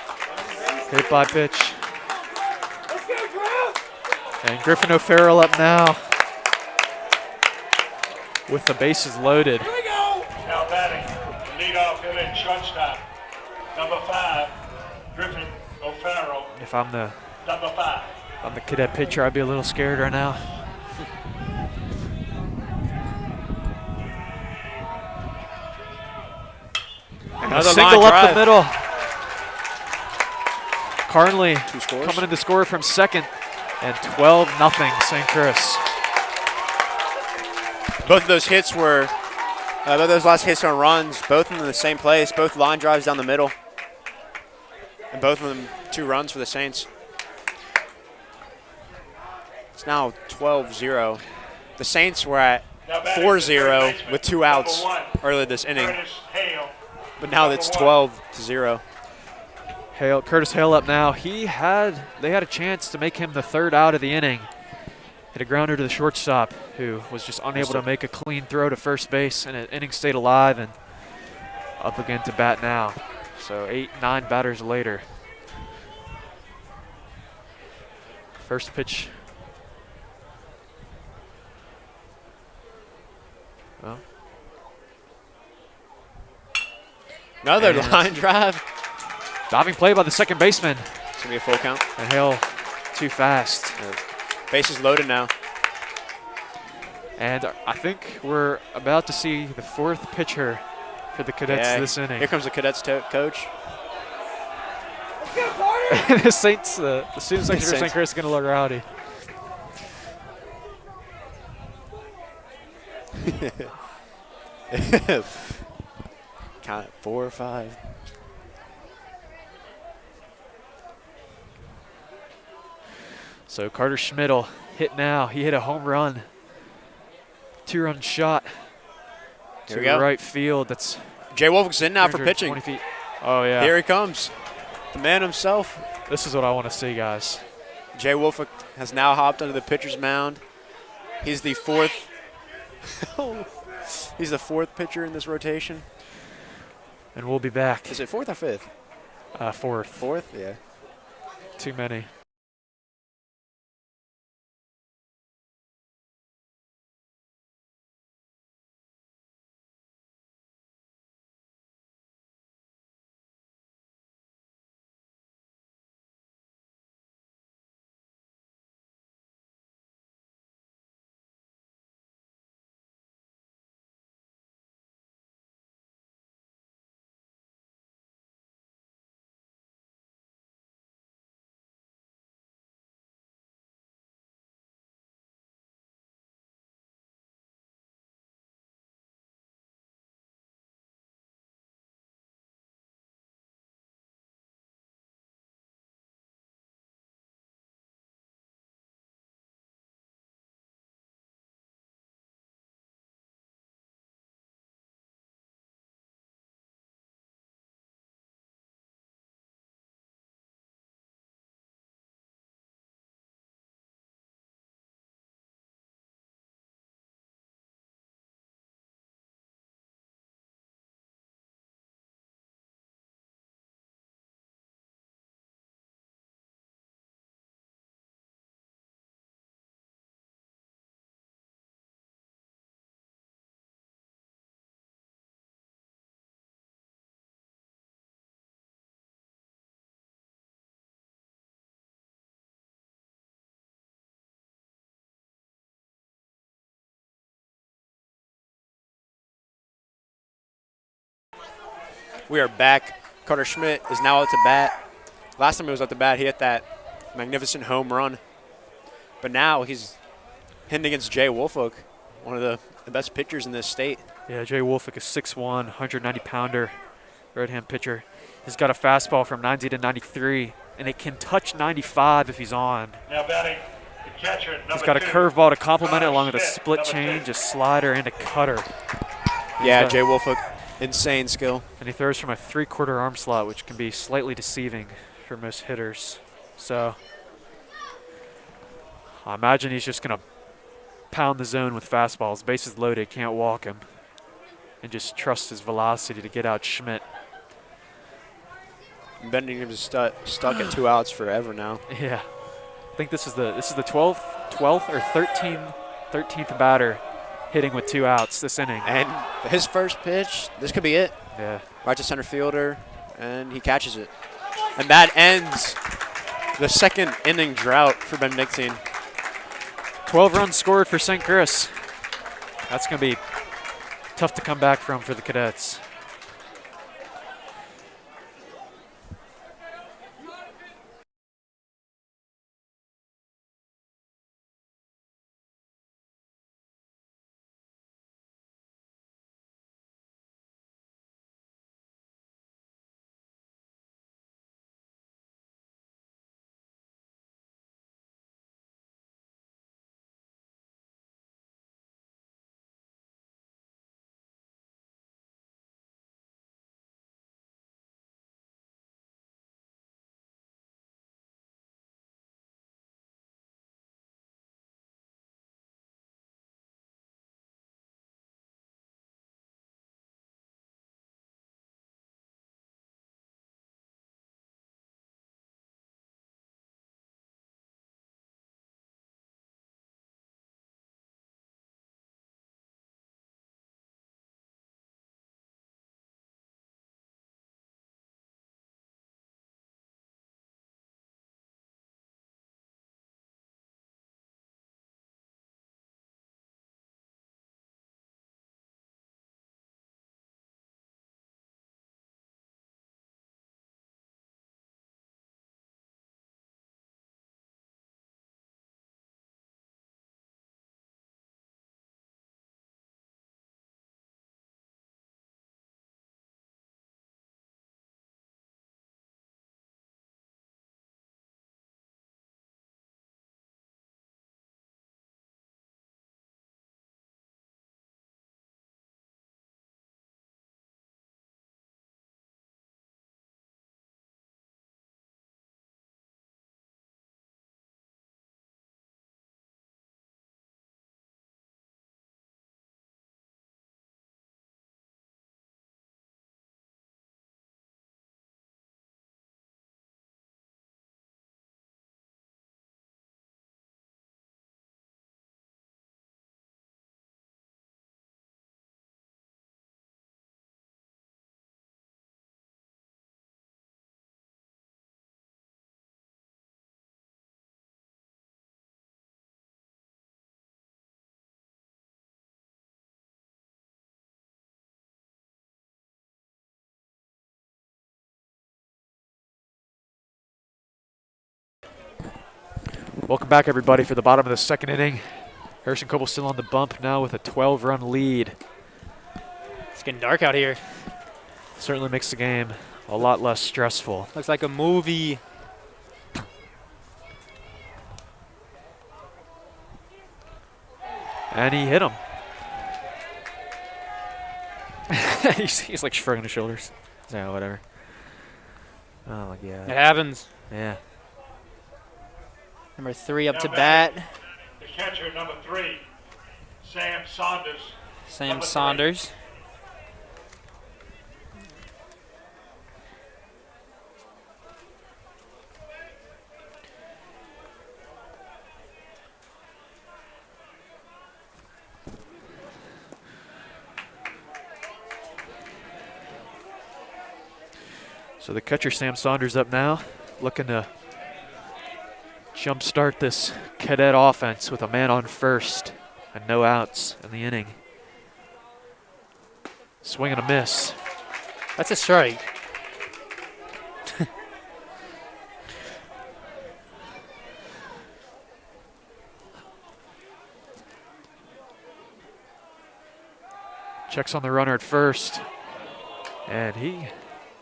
Hit by pitch. And Griffin O'Farrell up now with the bases loaded. Now batting, leadoff hitter, shortstop, number 5, Griffin O'Farrell, If I'm the number 5. Cadet pitcher, I'd be a little scared right now. Another single line up drive. the middle. Carnley Two scores. coming in to score from second, and 12-0 St. Chris. Both of those hits were, both of those last hits on runs, both of them in the same place, both line drives down the middle. And both of them 2 runs for the Saints. It's now 12-0. The Saints were at 4-0 with 2 outs earlier this inning, Curtis Hale. but now it's 12-0. Curtis Hale up now. They had a chance to make him the 3rd out of the inning. Hit a grounder to the shortstop, who was just unable to make a clean throw to first base, and the inning stayed alive and up again to bat now. So 8-9 batters later. First pitch. Well, Another And- line drive. diving play by the second baseman. It's going to be a full count. And Hale too fast. Bases loaded now. And I think we're about to see the 4th pitcher for the Cadets this inning. Here comes the Cadets coach. the Saints, the student section for St. Chris is going to look rowdy. Count it, 4 or 5. So Carter Schmidl hit now. He hit a home run. 2-run shot to Here we go. right field. That's Jay Wolf's in now for 320 pitching. feet. Oh, yeah. Here he comes. The man himself. This is what I want to see, guys. Jay Wolf has now hopped onto the pitcher's mound. He's the 4th. He's the 4th pitcher in this rotation. And we'll be back. Is it 4th or 5th? 4th. 4th, yeah. Too many. We are back. Carter Schmidt is now out to bat. Last time he was out to bat, he hit that magnificent home run. But now he's hitting against Jay Wolfolk, one of the best pitchers in this state. Yeah, Jay Wolfick is 6'1", 190-pounder, right-hand pitcher. He's got a fastball from 90 to 93, and it can touch 95 if he's on. Now batting the catcher, He's number got a 2. curveball to complement it, along with a Smith, split number change, 2. a slider, and a cutter. Yeah, got- Jay Wolfolk, insane skill. And he throws from a 3/4 arm slot, which can be slightly deceiving for most hitters. So I imagine he's just going to pound the zone with fastballs. Bases loaded, can't walk him, and just trust his velocity to get out Schmidt. Benedictine is stuck at 2 outs forever now. Yeah, I think this is the 12th or 13th batter hitting with 2 outs this inning. And his first pitch, this could be it. Yeah, Right to center fielder, and he catches it. And that ends the second inning drought for Benedictine. 12 runs scored for St. Chris. That's going to be tough to come back from for the Cadets. Welcome back, everybody, for the bottom of the second inning. Harrison Coble still on the bump now with a 12-run lead. It's getting dark out here. Certainly makes the game a lot less stressful. Looks like a movie. And he hit him. he's like shrugging his shoulders. Yeah, whatever. Oh, my God. It happens. Yeah. Number 3 up Now to batting, bat. The catcher, number 3, Sam Saunders. Sam Number 3. Saunders. So the catcher, Sam Saunders, up now, looking to jumpstart this Cadet offense with a man on first and no outs in the inning. Swing and a miss. That's a strike. Checks on the runner at first. And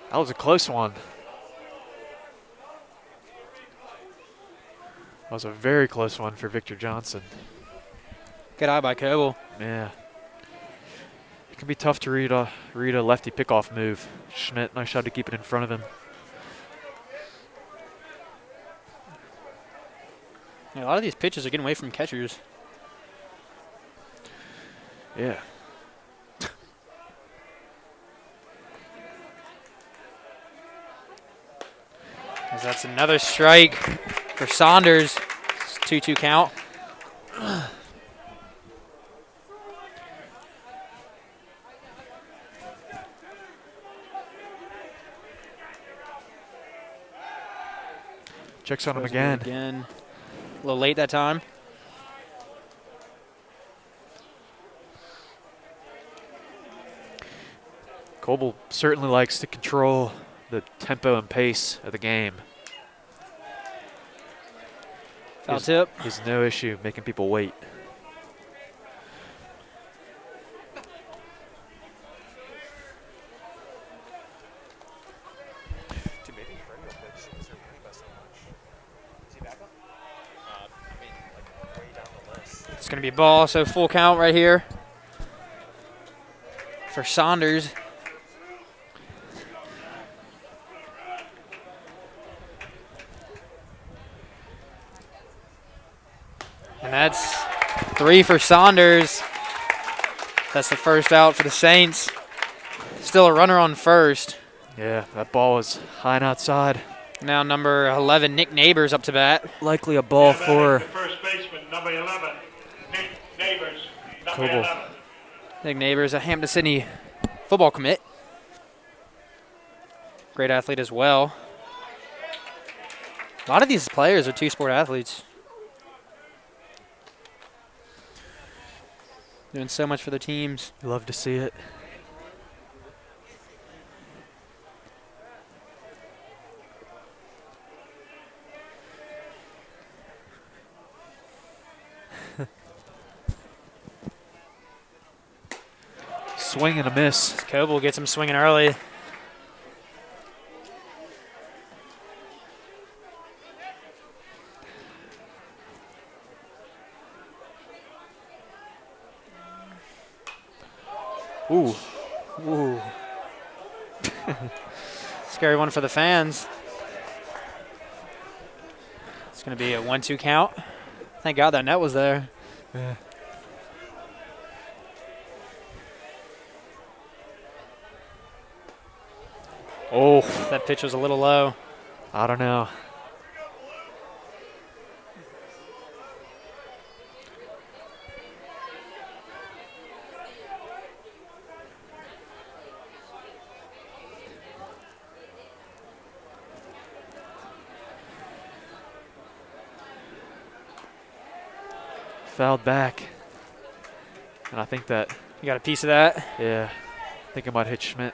that was a close one. That was a very close one for Victor Johnson. Good eye by Coble. Yeah. It can be tough to read a lefty pickoff move. Schmidt, nice shot to keep it in front of him. Yeah, a lot of these pitches are getting away from catchers. Yeah. As that's another strike for Saunders. It's 2-2 count. Checks on him Goes again. Again. A little late that time. Coble certainly likes to control the tempo and pace of the game. Foul tip. He's no issue making people wait. Dude, maybe Freddie will pitch. Is there pretty best so much? Is he back up? I mean, like way down the list. It's going to be a ball, so full count right here for Saunders. And that's 3 for Saunders. That's the first out for the Saints. Still a runner on first. Yeah, that ball was high and outside. Now number 11, Nick Neighbors, up to bat. Likely a ball Now batting for the first baseman, number 11, Nick Neighbors. Number Coble. 11. Nick Neighbors, a Hampton Sydney football commit. Great athlete as well. A lot of these players are two-sport athletes. Doing so much for their teams. You love to see it. Swing and a miss. Coble gets him swinging early. Ooh. Ooh. Scary one for the fans. It's going to be a 1-2 count. Thank God that net was there. Yeah. Oh, That pitch was a little low. I don't know. Fouled back. And I think that, You got a piece of that? yeah, I think it might hit Schmidt.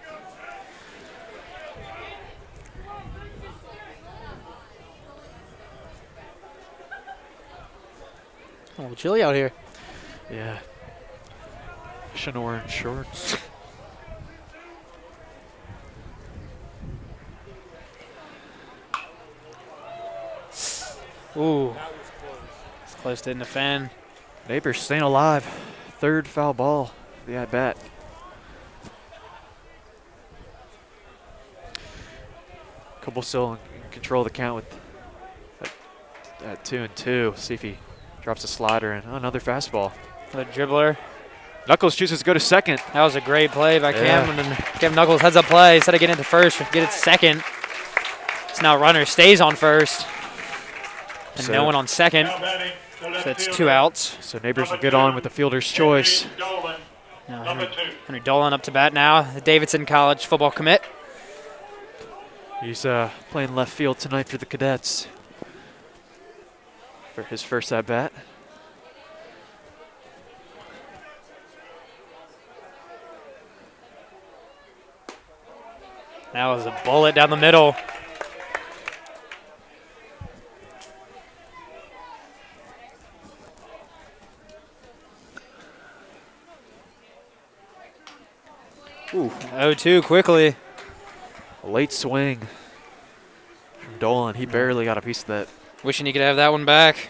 A little chilly out here. Yeah. Shouldn't have worn shorts. Ooh. It's close to hitting the fan. Neighbors staying alive. Third foul ball. The at bat. Coble still in control of the count with at 2-2. See if he drops a slider and another fastball. The dribbler. Knuckles chooses to go to second. That was a great play by Yeah. Cam. And Cam Knuckles heads up play. Instead of getting into first, get it second. So now runner stays on first. And So- no one on second. Now batting the left So that's fielder, 2 outs. So Neighbors will get on with the fielder's choice. Henry Dolan, Now number 2. Henry Dolan up to bat now. The Davidson College football commit. He's playing left field tonight for the Cadets for his first at bat. That was a bullet down the middle. Ooh, 0-2 quickly. A late swing from Dolan. He barely got a piece of that. Wishing he could have that one back.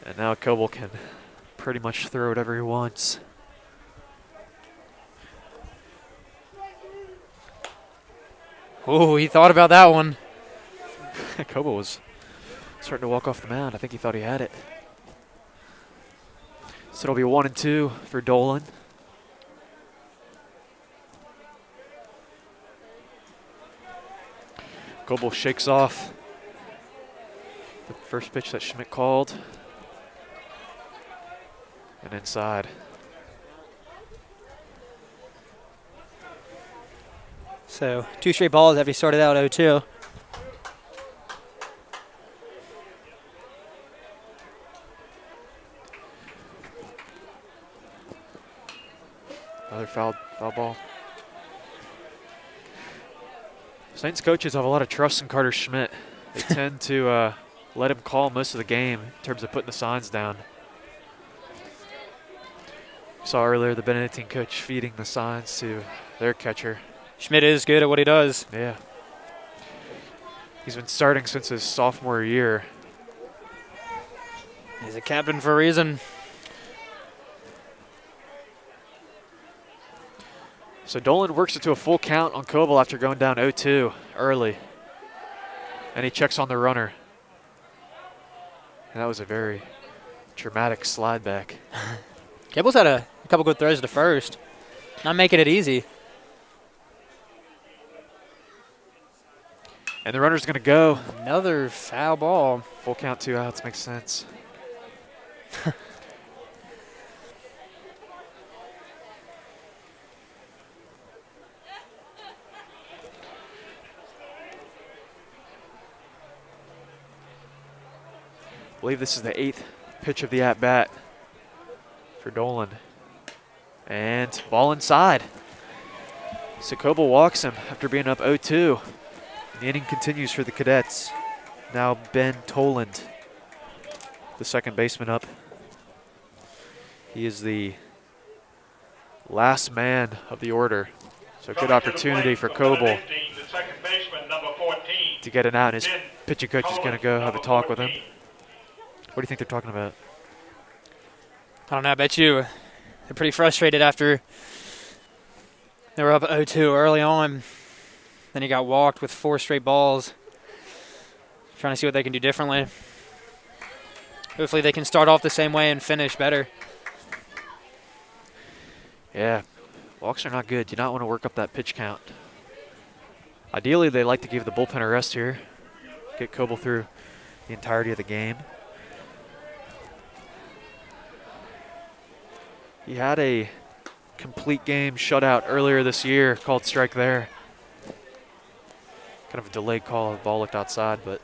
And now Coble can pretty much throw whatever he wants. Ooh, he thought about that one. Coble was starting to walk off the mound. I think he thought he had it. So it'll be 1-2 for Dolan. Coble shakes off the first pitch that Schmidt called. And inside. So 2 straight balls after he started out 0-2. Another foul ball. Saints coaches have a lot of trust in Carter Schmidt. They tend to let him call most of the game in terms of putting the signs down. Saw earlier the Benedictine coach feeding the signs to their catcher. Schmidt is good at what he does. Yeah. He's been starting since his sophomore year. He's a captain for a reason. So Dolan works it to a full count on Coble after going down 0-2 early. And he checks on the runner. And that was a very dramatic slide back. Cable's had a couple good throws to first. Not making it easy. And the runner's going to go. Another foul ball. Full count, 2 outs, makes sense. I believe this is the 8th pitch of the at-bat for Dolan. And ball inside. So Coble walks him after being up 0-2. The inning continues for the Cadets. Now Ben Toland, the second baseman up. He is the last man of the order. So good opportunity for Coble to get it out. His pitching coach is going to go have a talk with him. What do you think they're talking about? I don't know. I bet you they're pretty frustrated after they were up 0-2 early on. Then he got walked with 4 straight balls. Trying to see what they can do differently. Hopefully they can start off the same way and finish better. Yeah, walks are not good. You do not want to work up that pitch count. Ideally, they like to give the bullpen a rest here. Get Coble through the entirety of the game. He had a complete game shutout earlier this year, called strike there. Kind of a delayed call. The ball looked outside, but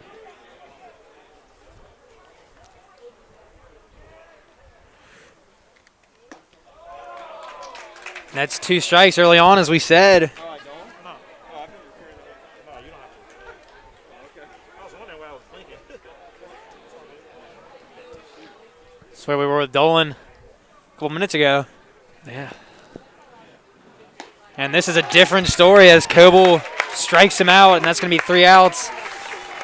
That's 2 strikes early on, as we said. Oh, I don't? No. Oh, I've been recording. No, you don't have to. Oh, okay. I was wondering what I was thinking. That's where we were with Dolan a couple minutes ago. Yeah. And this is a different story as Coble strikes him out, and that's going to be 3 outs.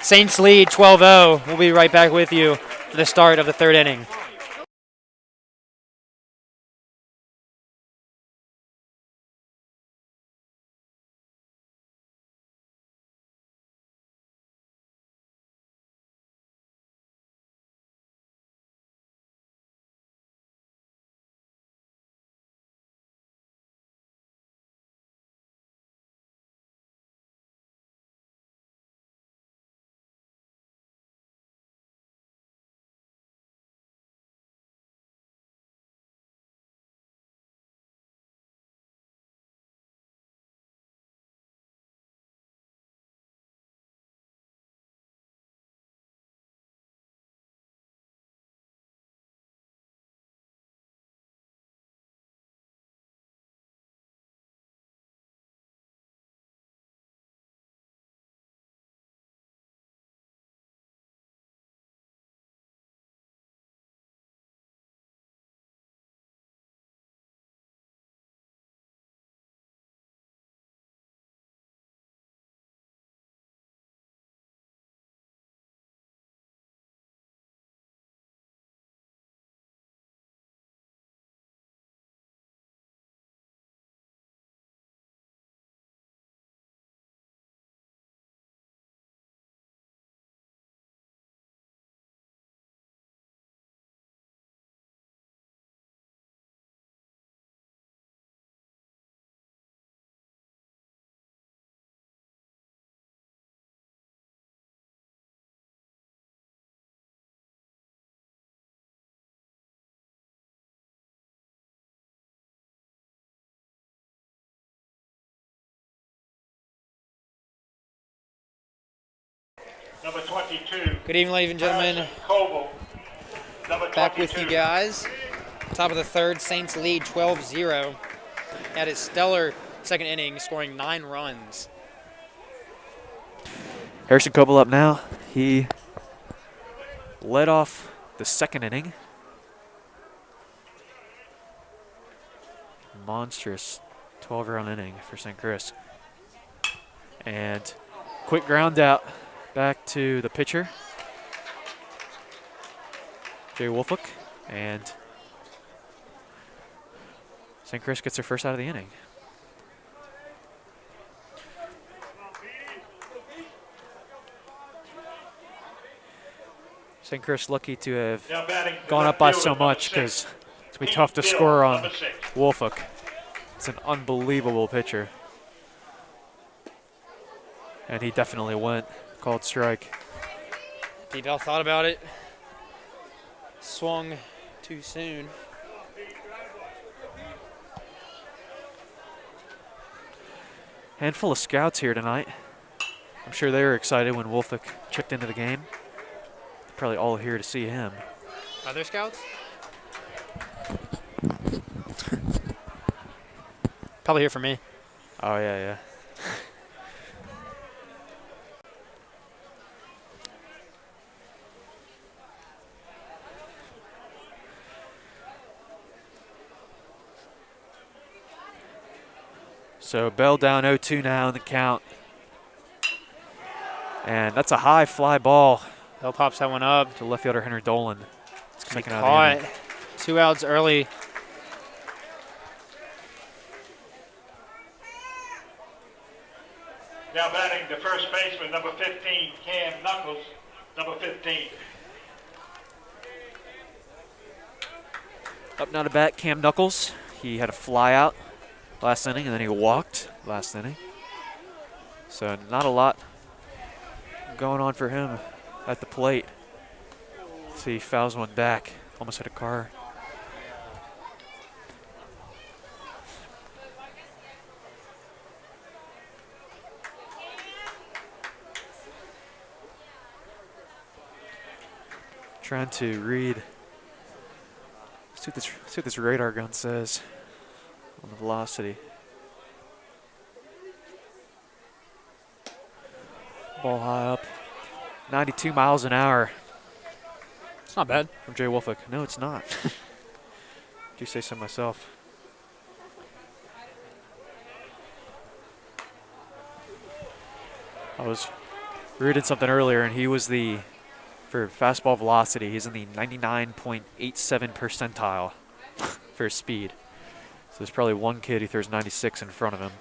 Saints lead 12-0. We'll be right back with you for the start of the 3rd inning. Number 22. Good evening, ladies and gentlemen. Harrison Coble. Number 22. Back with you guys. Top of the 3rd, Saints lead 12-0. Had his stellar 2nd inning, scoring 9 runs. Harrison Coble up now. He led off the 2nd inning. Monstrous 12-run inning for St. Chris. And quick ground out back to the pitcher, Jay Wolfolk, and St. Chris gets their first out of the inning. St. Chris lucky to have Now batting the gone left up by fielder, so number much 6. because it's going to be Pete tough to Bill, score on number 6. Wolfolk. It's an unbelievable pitcher. And he definitely went. Called strike. D-Bell thought about it. Swung too soon. Handful of scouts here tonight. I'm sure they were excited when Wolfolk chipped into the game. Probably all here to see him. Are there scouts? Probably here for me. Oh, yeah, yeah. So Bell down 0-2 now in the count. And that's a high fly ball Bell pops that one up. to left fielder Henry Dolan. It's going to be Second out of the caught. inning. 2 outs early. Now batting the first baseman, number 15, Cam Knuckles, number 15. Up now to bat, Cam Knuckles. He had a fly out last inning, and then he walked last inning. So not a lot going on for him at the plate. See, he fouls one back. Almost hit a car. Trying to read. See what this radar gun says on the velocity. Ball high up. 92 miles an hour. It's not bad. from Jay Wolfick. No, it's not. Do say so myself. I was reading something earlier, and he was for fastball velocity, he's in the 99.87 percentile for his speed. So there's probably one kid who throws 96 in front of him.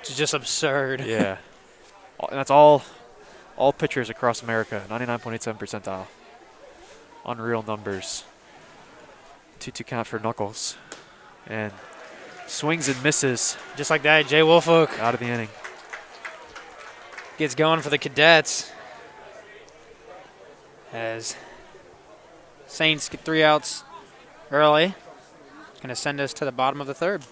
It's just absurd. Yeah. And that's all pitchers across America, 99.87 percentile. Unreal numbers. 2-2 count for Knuckles. And swings and misses Just like that, Jay Wolfolk out of the inning. gets going for the Cadets. As Saints get 3 outs early. It's going to send us to the bottom of the third.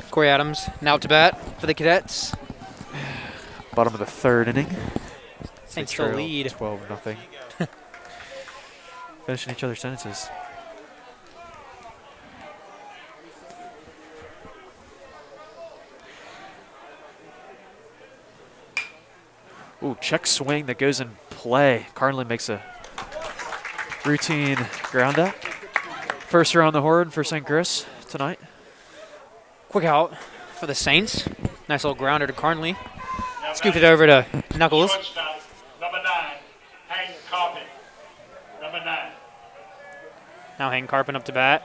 Corey Adams, now to bat for the Cadets. Bottom of the third inning. Saints They still trail lead. 12-0. Finishing each other's sentences. Ooh, check swing that goes in play. Carnley makes a routine ground out. First around the horn for St. Chris tonight. Quick out for the Saints. Nice little grounder to Carnley. Scooped it over to Knuckles. Shortstop, number 9, Hank Carpet. Number 9. Now Hank Carpin up to bat.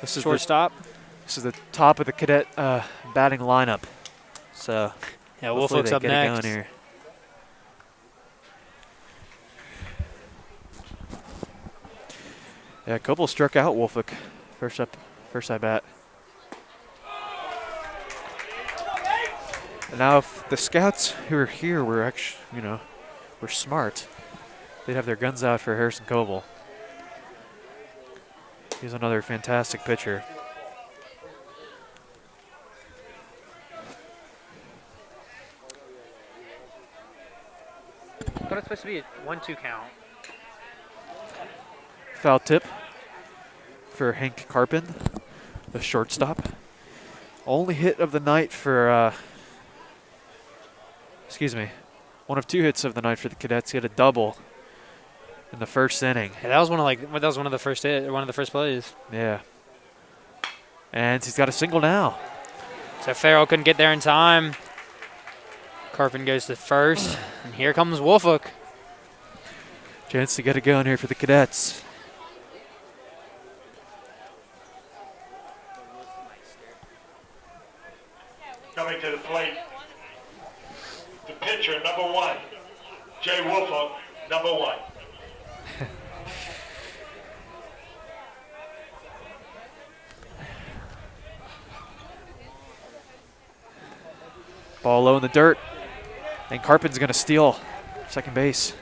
This is Shortstop. This is the top of the cadet batting lineup. So Yeah, hopefully Wolfolk's they up get it next. going here. Yeah, Copel struck out Wolfolk first at bat. And now, if the scouts who are here were actually, were smart, they'd have their guns out for Harrison Coble. He's another fantastic pitcher. I thought it's supposed to be a 1-2 count. Foul tip for Hank Carpin, the shortstop. Only hit of the night for, one of 2 hits of the night for the Cadets. He had a double in the first inning. Yeah, that was one of the first plays. Yeah. And he's got a single now. So Farrell couldn't get there in time. Carpin goes to first, and here comes Wolfolk. Chance to get it going here for the Cadets. Coming to the plate, the pitcher, number 1, Jay Wolfolk, number 1. Ball low in the dirt. And Carpen's going to steal second base.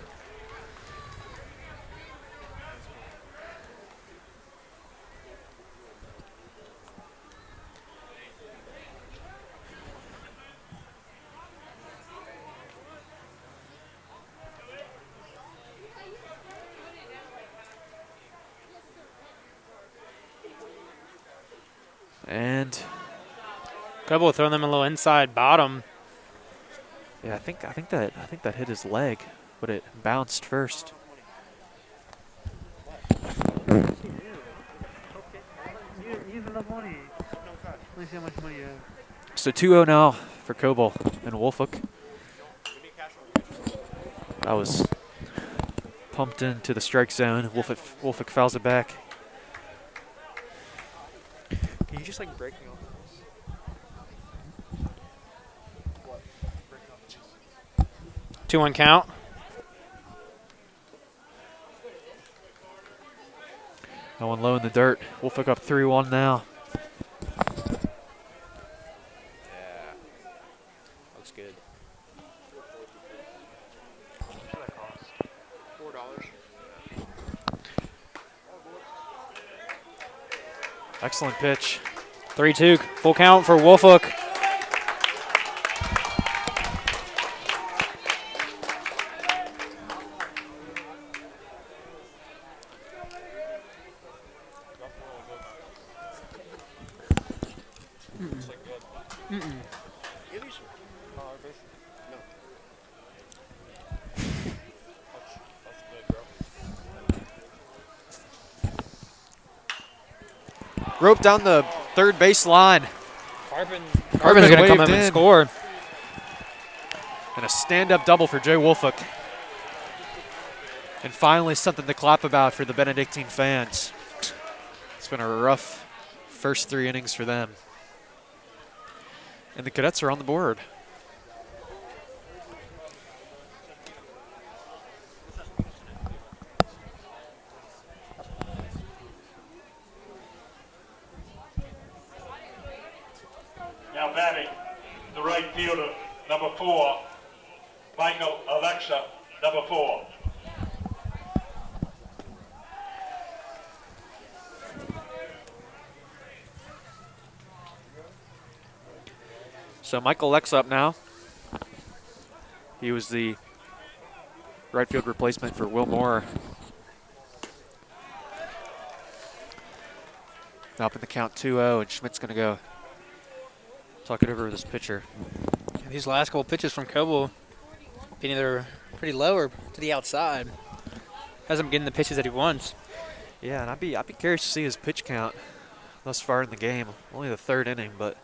And Coble throwing them a little inside bottom. yeah, I think that hit his leg, but it bounced first. So 2-0 now for Coble and Wolfolk. That was pumped into the strike zone. Wolfolk fouls it back. Can you just like break me off? 2-1 count. That one low in the dirt. Wolfolk up 3-1 now. Yeah. Looks good. What should that cost? $4. Excellent pitch. 3-2. Full count for Wolfolk. Rope down the third base line. Carpen's going to come up and score. And a stand-up double for Jay Wolfolk. And finally something to clap about for the Benedictine fans. It's been a rough first 3 innings for them. And the Cadets are on the board. Now batting, the right fielder, number 4, Michael Alexa, number 4. So Michael Leck's up now. He was the right field replacement for Will Moore. Up in the count 2-0, and Schmidt's going to go talk it over with his pitcher. These last couple pitches from Coble being either pretty low or to the outside. Has him getting the pitches that he wants. Yeah, and I'd be curious to see his pitch count thus far in the game. Only the 3rd inning, but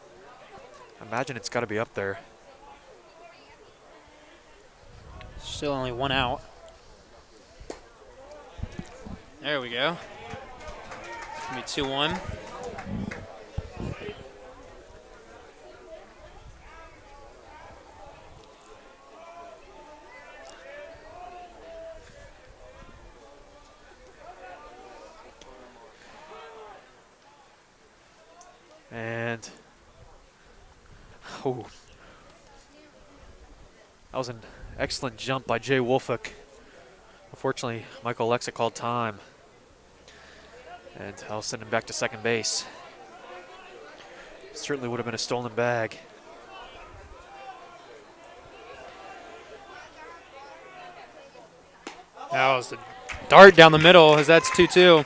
I imagine it's got to be up there. Still only 1 out. There we go. It's going to be 2-1. And oh, that was an excellent jump by Jay Wolfolk. Unfortunately, Michael Alexa called time, and I'll send him back to second base. Certainly would have been a stolen bag. That was a dart down the middle as that's 2-2.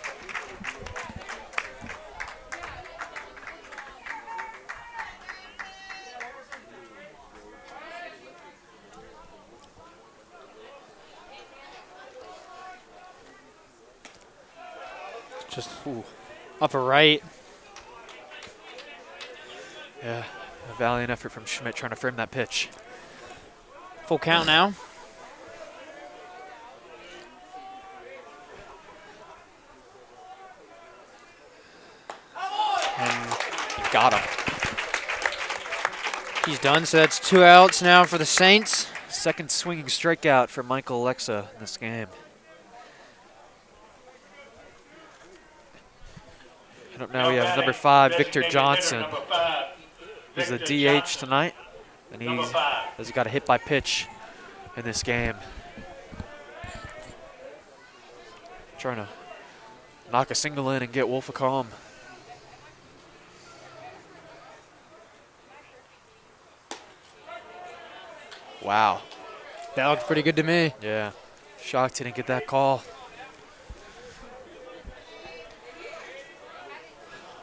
Just upper right. Yeah, a valiant effort from Schmidt trying to frame that pitch. Full count now. And Got him. he's done, so that's 2 outs now for the Saints. Second swinging strikeout for Michael Alexa in this game. Up now we have number 5, Victor Johnson. He's the DH tonight. And Number he's 5. got a hit by pitch in this game. Trying to knock a single in and get Wolf a calm. Wow. That looked pretty good to me. Yeah. Shocked he didn't get that call.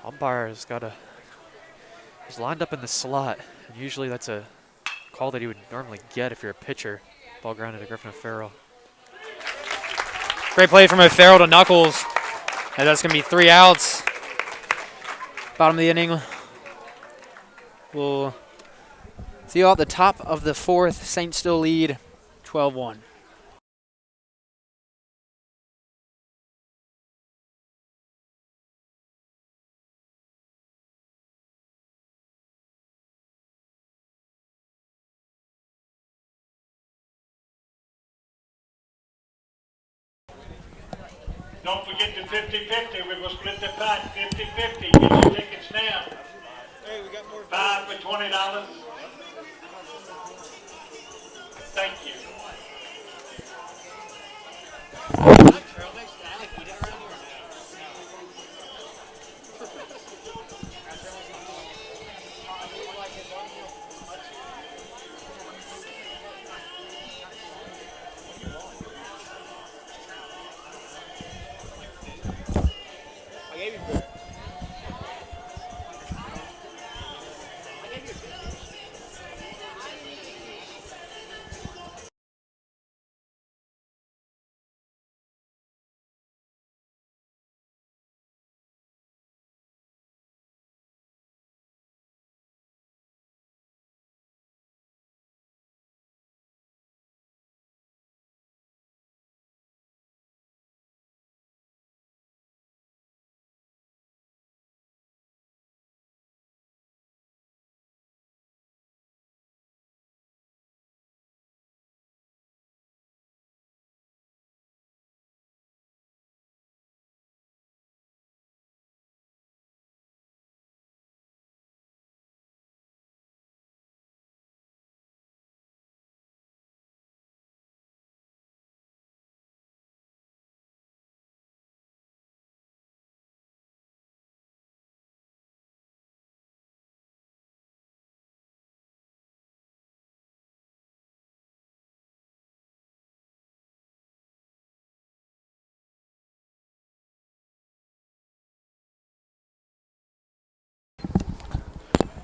Umpire's he's lined up in the slot. And usually that's a call that he would normally get if you're a pitcher. Ball grounded to Griffin O'Farrell. Great play from O'Farrell to Knuckles. And that's going to be 3 outs. Bottom of the inning. We'll see you at the top of the 4th. Saints still lead 12-1. Don't forget the 50-50. We're going to split the pot 50-50. Get your tickets now. Hey, we got more. 5 for $20. Thank you.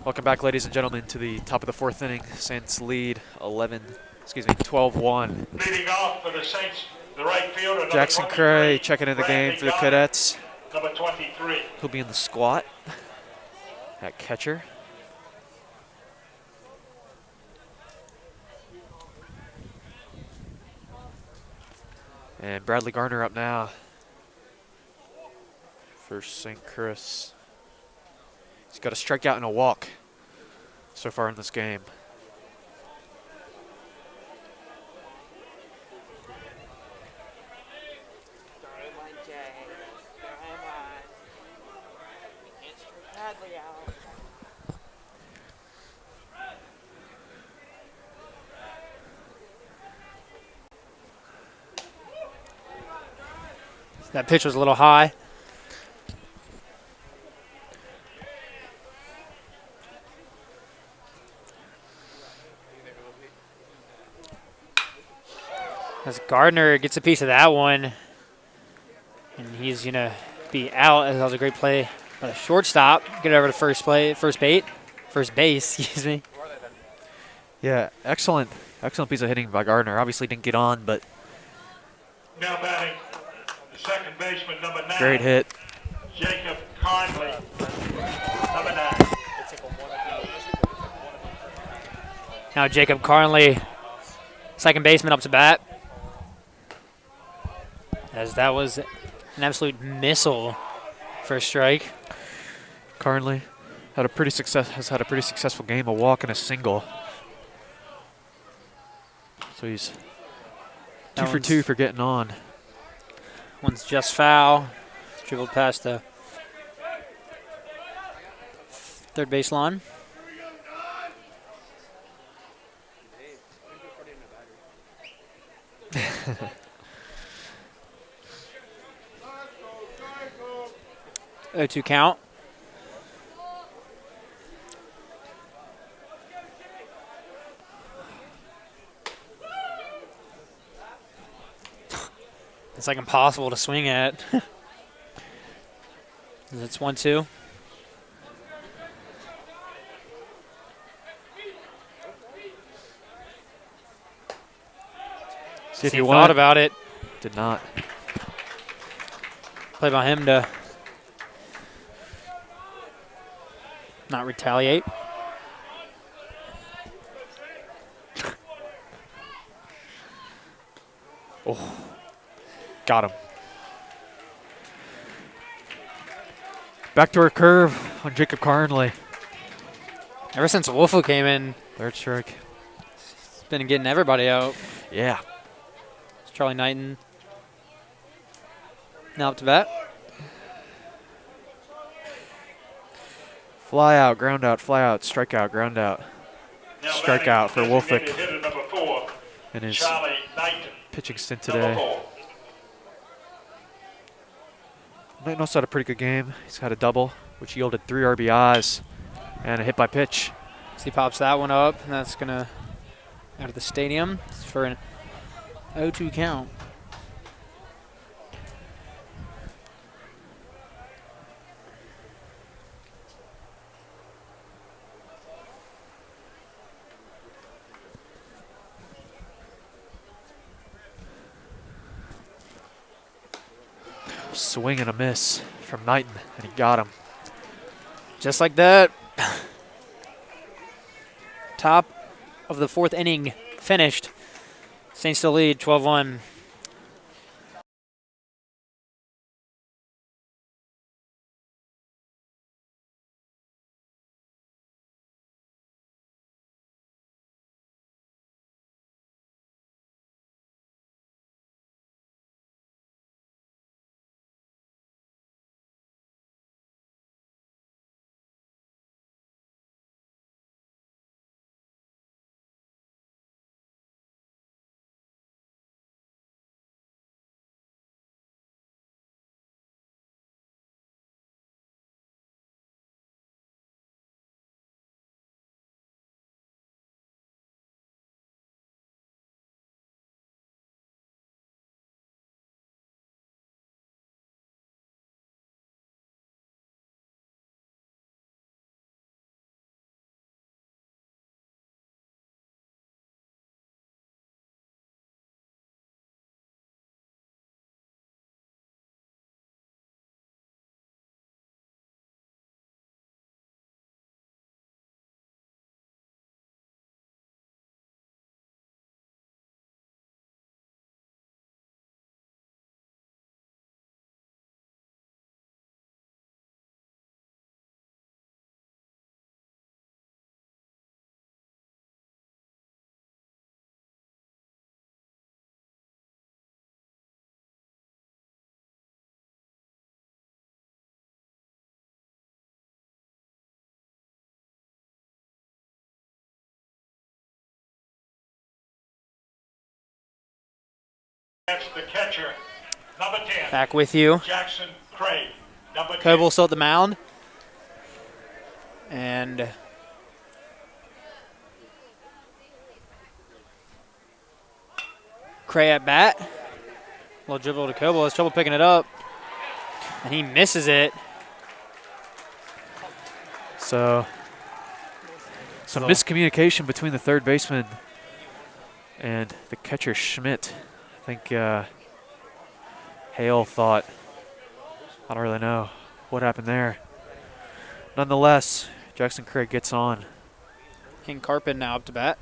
Welcome back, ladies and gentlemen, to the top of the 4th inning. Saints lead 12-1. Leading off for the Saints, the right fielder, number Jackson 23, Cray checking in the game for the Bradley Cadets. Garner, number 23. He'll be in the squat at catcher. And Bradley Garner up now for St. Chris. He's got a strikeout and a walk so far in this game. That pitch was a little high. As Gardner gets a piece of that one, and he's going to be out. That was a great play by the shortstop. Get over to first base, excuse me. Yeah, excellent piece of hitting by Gardner. Obviously didn't get on, but Now batting, the second baseman, number 9. great hit. Jacob Conley, number 9. Now Jacob Carnley, second baseman, up to bat. As that was an absolute missile for a strike. Carnley has had a pretty successful game, a walk and a single. So he's 2 for 2 for getting on. One's just foul. Dribbled past the third base line. 0-2 count. It's like impossible to swing at. It's 1-2. See if he you thought about it. Did not. Play by him to not retaliate. Oh, got him. Backdoor curve on Jacob Carnley. Ever since Wolfo came in, Third strike. he's been getting everybody out. Yeah. It's Charlie Knighton now up to bat. Fly out, ground out, fly out, strike out, ground out. Now Strikeout for batting, Wolfick designated hitter number 4, in his Charlie Knighton, pitching stint number today. 4. Knighton also had a pretty good game. He's had a double, which yielded 3 RBIs and a hit by pitch. So he pops that one up, and that's going to out of the stadium. It's for an 0-2 count. Swing and a miss from Knighton, and he got him. Just like that. Top of the 4th inning finished. Saints still lead 12-1. That's the catcher, number 10, Back with you. Jackson Craig, number 10. Coble still at the mound. And Cray at bat. Little dribble to Coble. Has trouble picking it up. And he misses it. So, some miscommunication between the third baseman and the catcher Schmidt. I think Hale thought, I don't really know what happened there. Nonetheless, Jackson Craig gets on. Hank Carpin now up to bat.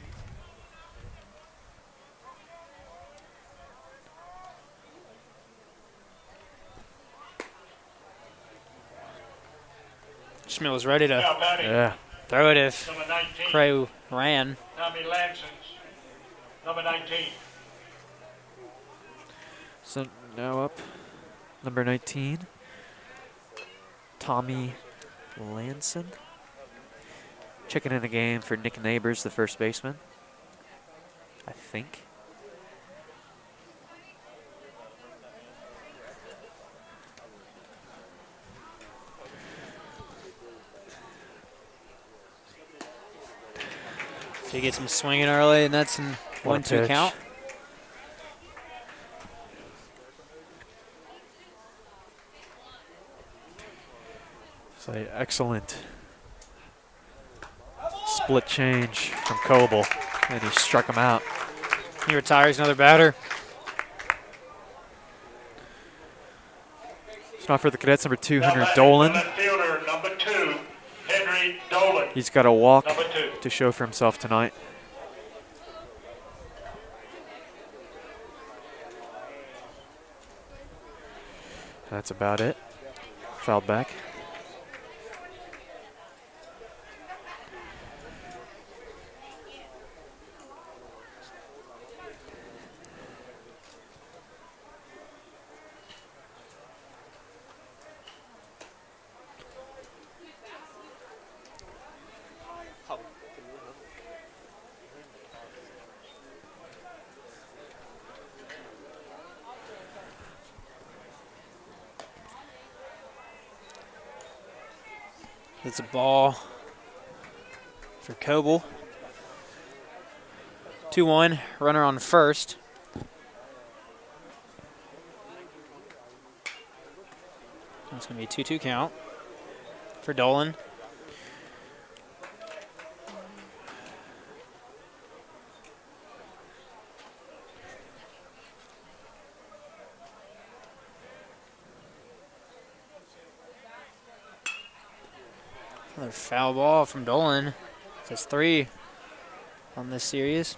Schmidt was ready to Now batting, Yeah. throw it if number 19, Cray ran. Tommy Lansons, number 19. So now up, number 19, Tommy Lanson. Checking in the game for Nick Neighbors, the first baseman, I think. So he gets him swinging early, and that's an What a 1-2 pitch. count. It's an excellent split change from Coble, and he struck him out. He retires another batter. It's not for the Cadets, number 2, Now Henry batting Dolan. the left fielder, number 2, Henry Dolan. He's got a walk Number 2. to show for himself tonight. That's about it. Fouled back. It's a ball for Coble. 2-1, runner on first. That's going to be a 2-2 count for Dolan. Another foul ball from Dolan. That's 3 on this series.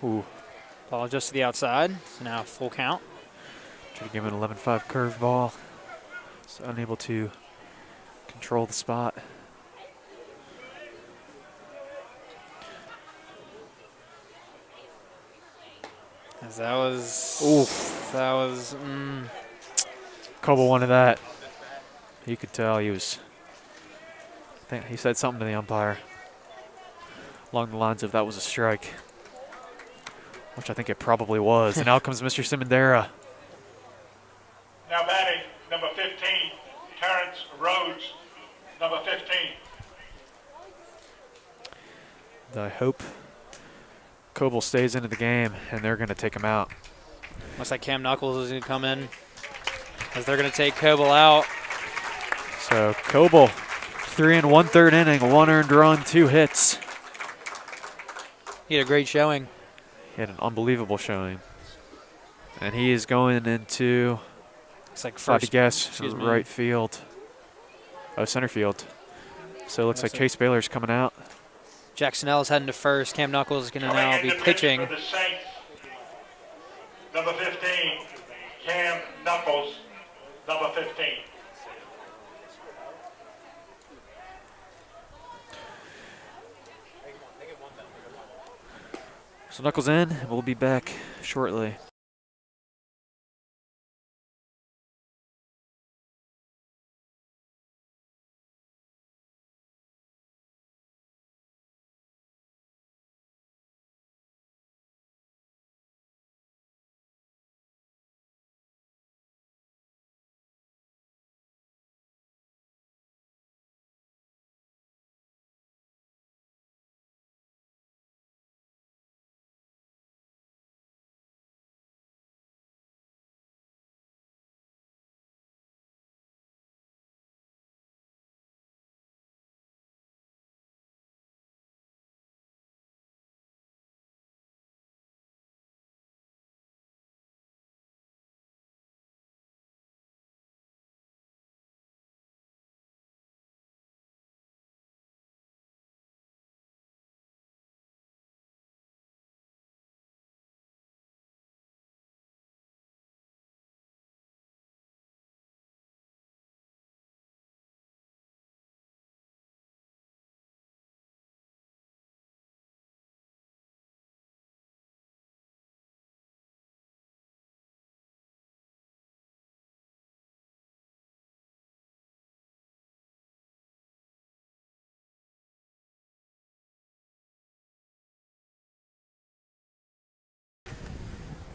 Ooh, Ball just to the outside. So now full count. tried to give him an 11-5 curveball. So unable to control the spot. As that was. Oof. That was. Coble wanted that. You could tell he was. I think he said something to the umpire along the lines of that was a strike, which I think it probably was. And out comes Mr. Simondera. Now batting number 15, Terrence Rhodes, number 15. I hope Coble stays into the game, and they're going to take him out. Looks like Cam Knuckles is going to come in as they're going to take Coble out. So Coble, 3 1/3 inning, 1 earned run, 2 hits. He had a great showing. He had an unbelievable showing. And he is going into, It's like if I had to first. guess, excuse me. right field. Oh, center field. So it looks like Chase Baylor's coming out. Jack Snell's heading to first. Cam Knuckles is going to Coming now in be to pitch pitching. for the Saints, number 15, Cam Knuckles, number 15. So Knuckles in. We'll be back shortly.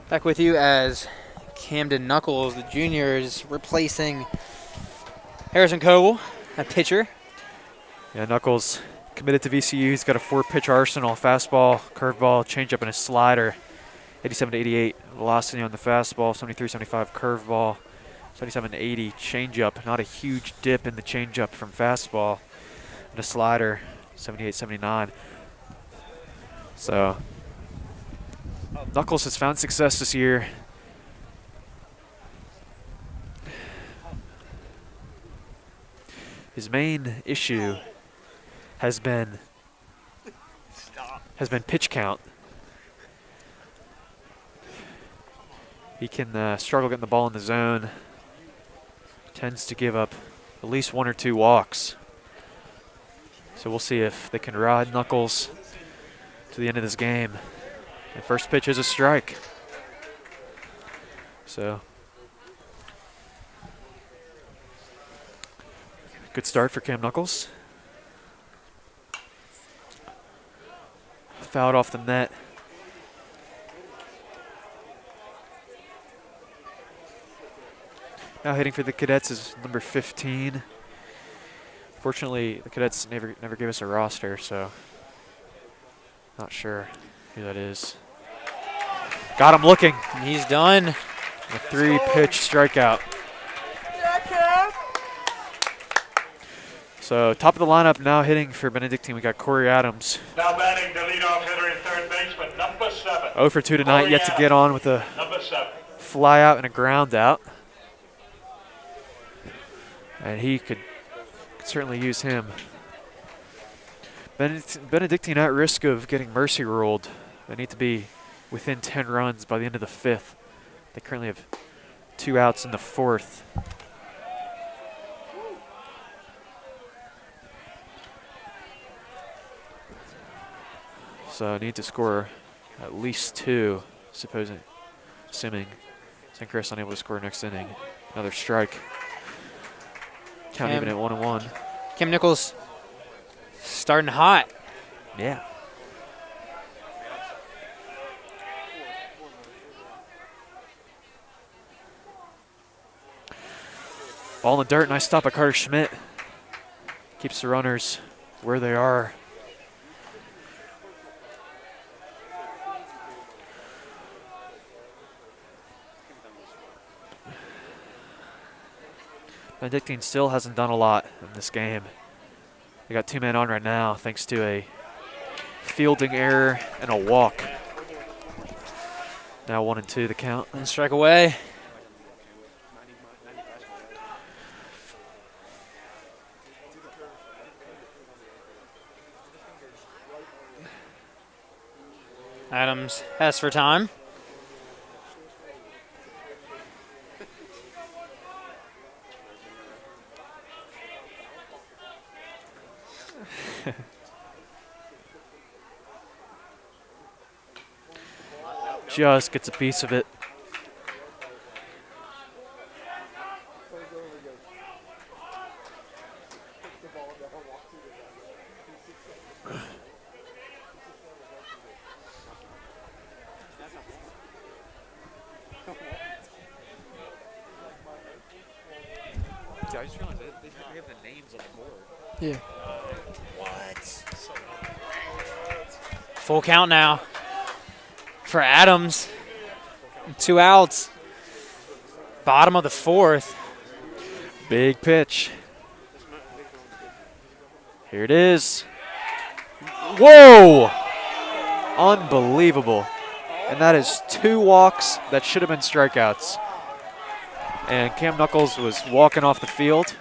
Back with you as Camden Knuckles, the junior, is replacing Harrison Coble, a pitcher. Yeah, Knuckles committed to VCU. He's got a 4-pitch arsenal: fastball, curveball, changeup, and a slider. 87 to 88 velocity on the fastball, 73, 75 curveball, 77 to 80 changeup. Not a huge dip in the changeup from fastball, and a slider, 78, 79. So Knuckles has found success this year. His main issue has been pitch count. He can struggle getting the ball in the zone. Tends to give up at least 1 or 2 walks. So we'll see if they can ride Knuckles to the end of this game. And first pitch is a strike. So good start for Cam Knuckles. Fouled off the net. Now hitting for the Cadets is number 15. Fortunately, the Cadets never gave us a roster, so not sure who that is. Got him looking. And he's done. A 3-pitch strikeout. So top of the lineup now hitting for Benedictine. We got Corey Adams. Now batting the leadoff hitter and third baseman, number 7. 0 for 2 tonight, yet to get on with a Number 7. fly out and a ground out. And he could certainly use him. Benedictine at risk of getting mercy ruled. They need to be within 10 runs by the end of the 5th. They currently have 2 outs in the 4th. So need to score at least 2, assuming St. Chris unable to score next inning. Another strike. Count even at 1-1. Cam Nichols starting hot. Yeah. Ball in the dirt. Nice stop by Carter Schmidt. Keeps the runners where they are. Benedictine still hasn't done a lot in this game. They got 2 men on right now thanks to a fielding error and a walk. Now 1-2 the count. And strike away. Adams has for time. Just gets a piece of it. I just realized they have the names on the board. Yeah. Full count now for Adams. 2 outs. Bottom of the 4th. Big pitch. Here it is. Whoa! Unbelievable. And that is 2 walks that should have been strikeouts. And Cam Knuckles was walking off the field.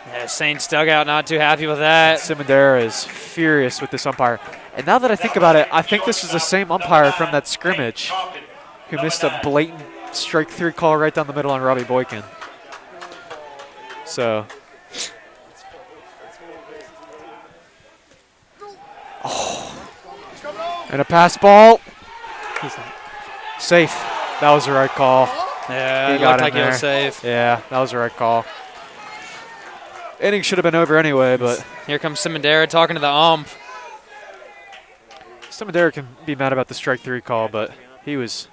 Yeah, Saints dugout not too happy with that. Simondera is furious with this umpire. And now that I think about it, I think this is the same umpire from that scrimmage who missed a blatant strike 3 call right down the middle on Robbie Boykin. So. Oh. And a pass ball. Safe. That was the right call. Yeah, He it got looked in like he there. was safe. Yeah, that was the right call. Inning should have been over anyway, but Here comes Simondera talking to the ump. Simondera can be mad about the strike 3 call, but he was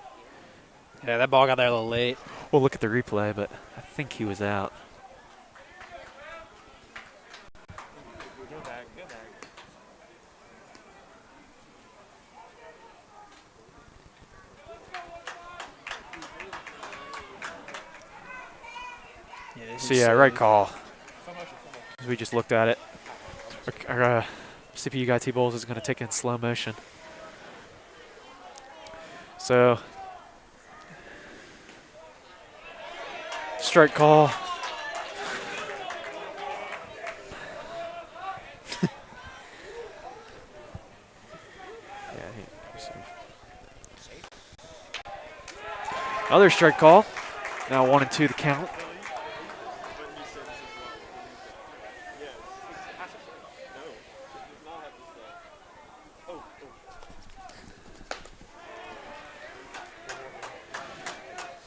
Yeah, that ball got there a little late. We'll look at the replay, but I think he was out. So yeah, right call. As we just looked at it. Our CPU guy T-Bowles is going to take it in slow motion. So, strike call. Another strike call. Now 1-2 the count.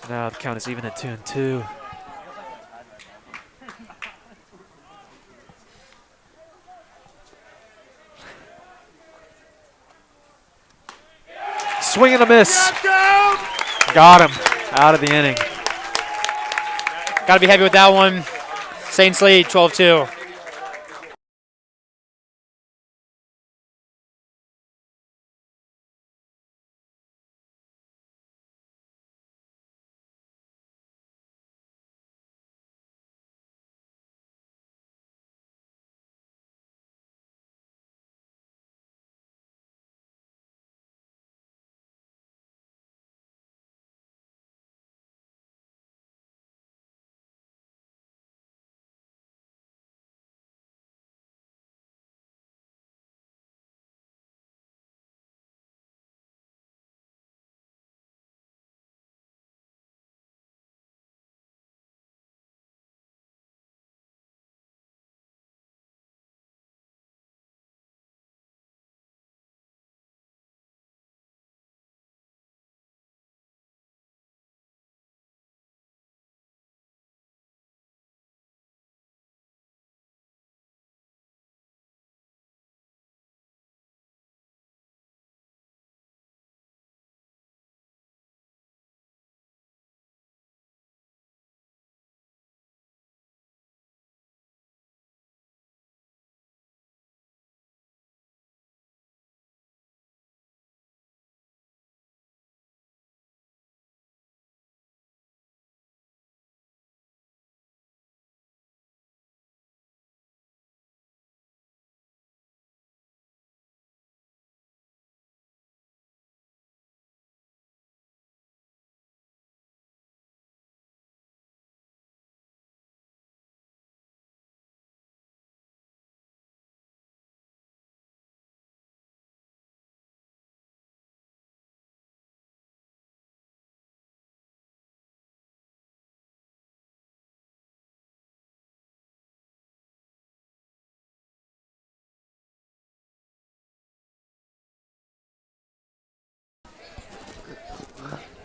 Now the count is even at 2-2. Swing and a miss. Got him out of the inning. Got to be happy with that one. Saints lead 12-2.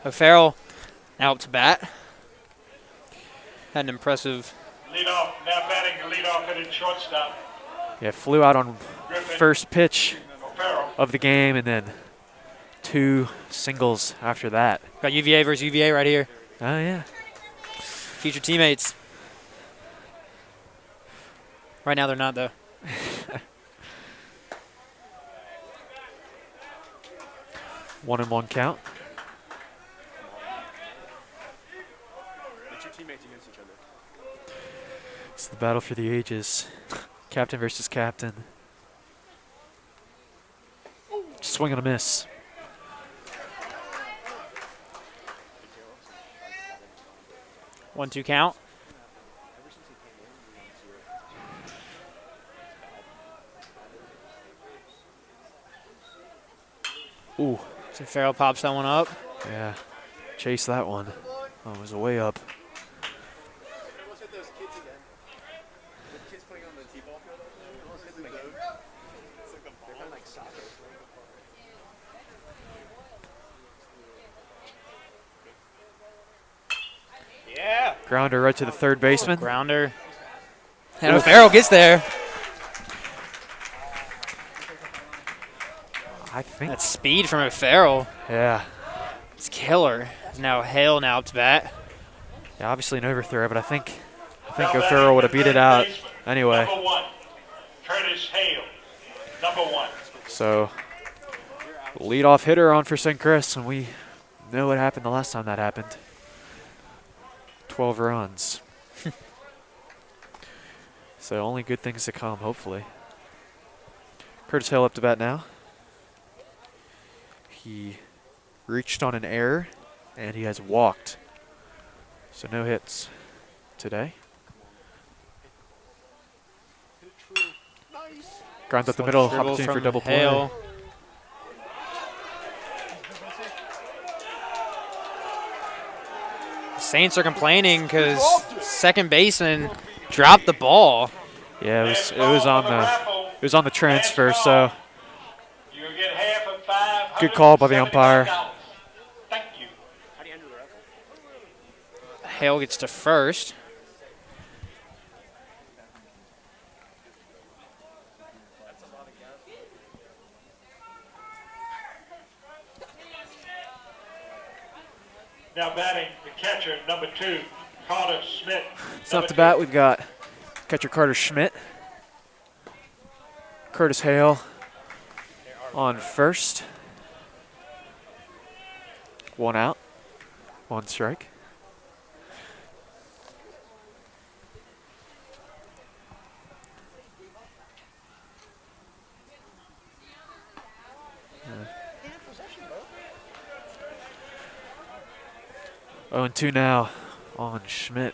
O'Farrell now up to bat. Had an impressive. Lead off, now batting the lead off hitting shortstop. Yeah, flew out on Griffin. first pitch O'Farrell. of the game, and then 2 singles after that. Got UVA versus UVA right here. Oh, yeah. Future teammates. Right now they're not, though. One and one count. The two teammates against each other. It's the battle for the ages. Captain versus captain. Swing and a miss. One, two count. Ooh. So Farrell pops that one up. Yeah. Chase that one. Oh, it was way up. Let's hit those kids again. The kids playing on the T-ball field. Let's hit them again. It's like a ball. They're kind of like soccer. Yeah. Grounder right to the third baseman. Grounder. And O'Farrell gets there. I think. That speed from O'Farrell. Yeah. It's killer. Now Hale now up to bat. Yeah, obviously an overthrow, but I think Now O'Farrell would have beat it out anyway. Number 1, Curtis Hale. Number 1. So, leadoff hitter on for St. Chris, and we know what happened the last time that happened. 12 runs. So only good things to come, hopefully. Curtis Hale up to bat now. He reached on an error, and he has walked. So no hits today. Grinds up the middle, Dribble opportunity for from double play. Hale. Saints are complaining because second baseman dropped the ball. Yeah, it was on the transfer, so You get half of 500. good call by the umpire. Thank you. Hale gets to first. Now batting the catcher, number 2, Carter Schmidt. So off the bat, we've got catcher Carter Schmidt, Curtis Hale on first. 1 out, 1 strike. Oh, and 2 now on Schmidt.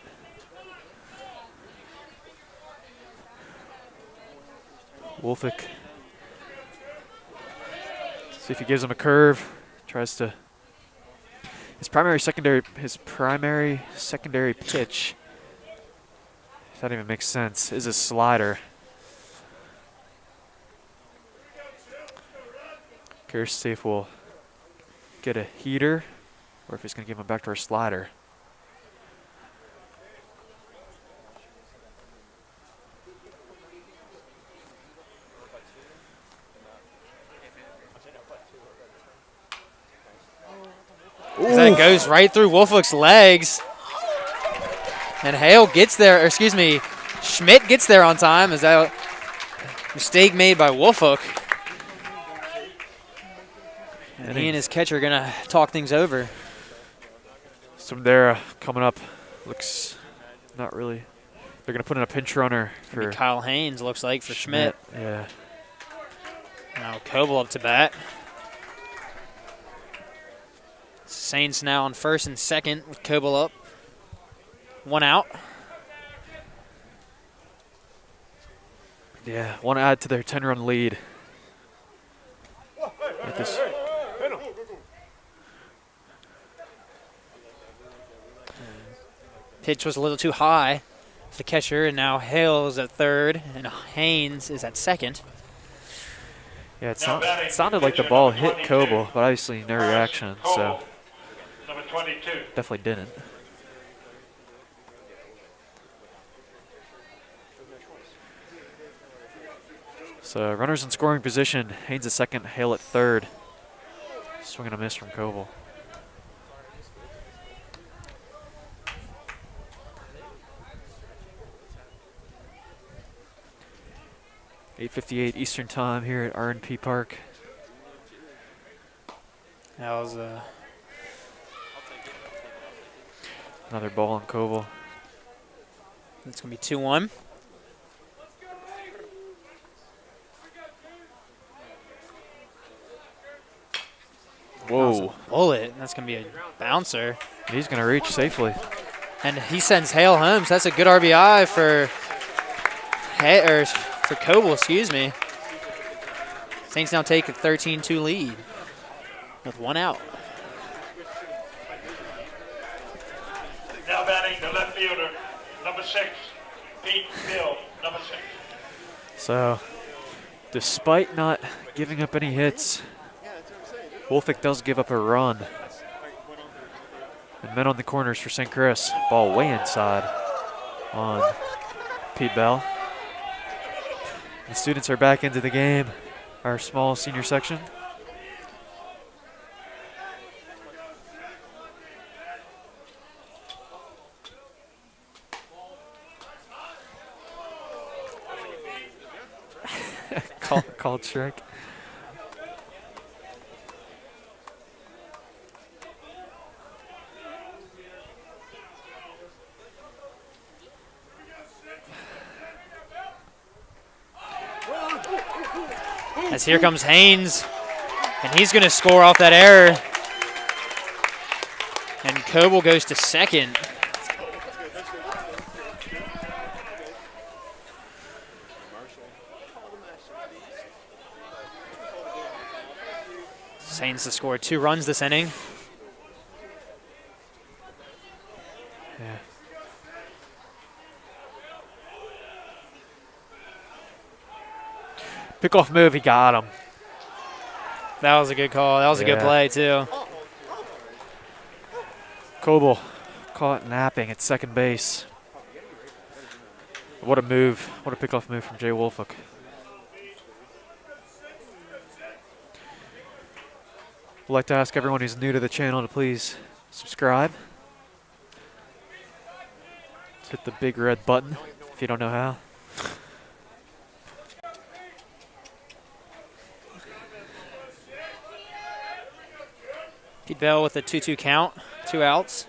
Wolfick. See if he gives him a curve. Tries to. His primary secondary pitch. If that even makes sense, is a slider. Curious to see if we'll get a heater or if he's going to give him back to our slider. That goes right through Wolfick's legs. And Hale gets there, or excuse me, Schmidt gets there on time. Is that a mistake made by Wolfick? And he and his catcher are going to talk things over. Samdera coming up. Looks not really. They're going to put in a pinch runner for Kyle Haynes, looks like, for Schmidt. Yeah. Now Coble up to bat. Saints now on first and second with Coble up. 1 out. Yeah, want to add to their 10-run lead. At this. Pitch was a little too high for the catcher, and now Hale is at third, and Haynes is at second. Yeah, it sounded like the ball hit Coble, but obviously no reaction, so Number 22. definitely didn't. So runners in scoring position. Haynes at second, Hale at third. Swing and a miss from Coble. .8:58 Eastern Time here at R&P Park. That was Another ball on Coble. it's going to be 2-1. Whoa. Bullet. That's going to be a bouncer. He's going to reach safely. And he sends Hale home, so that's a good RBI for Coble, excuse me. Saints now take a 13-2 lead with 1 out. Now batting the left fielder, number 6, Pete Bill, number 6. So, despite not giving up any hits, Wolfick does give up a run. And men on the corners for St. Chris. Ball way inside on Pete Bell. The students are back into the game, our small senior section. Called strike. As here comes Haynes, and he's going to score off that error. And Coble goes to second. Saints to score 2 runs this inning. Yeah. Pickoff move, he got him. That was a good call. That was a good play, too. Coble caught napping at second base. What a move. What a pickoff move from Jay Wolfook. I'd like to ask everyone who's new to the channel to please subscribe. Hit the big red button if you don't know how. Pete Bell with a 2-2 count, 2 outs.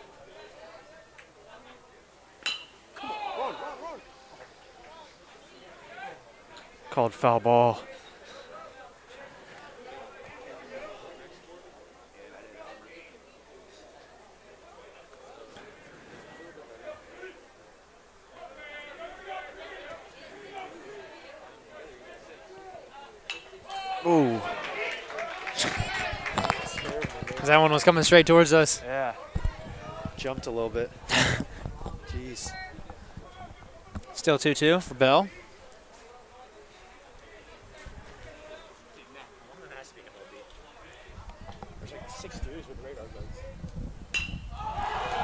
Called foul ball. Ooh. That one was coming straight towards us. Yeah. Jumped a little bit. Jeez. Still 2-2 for Bell.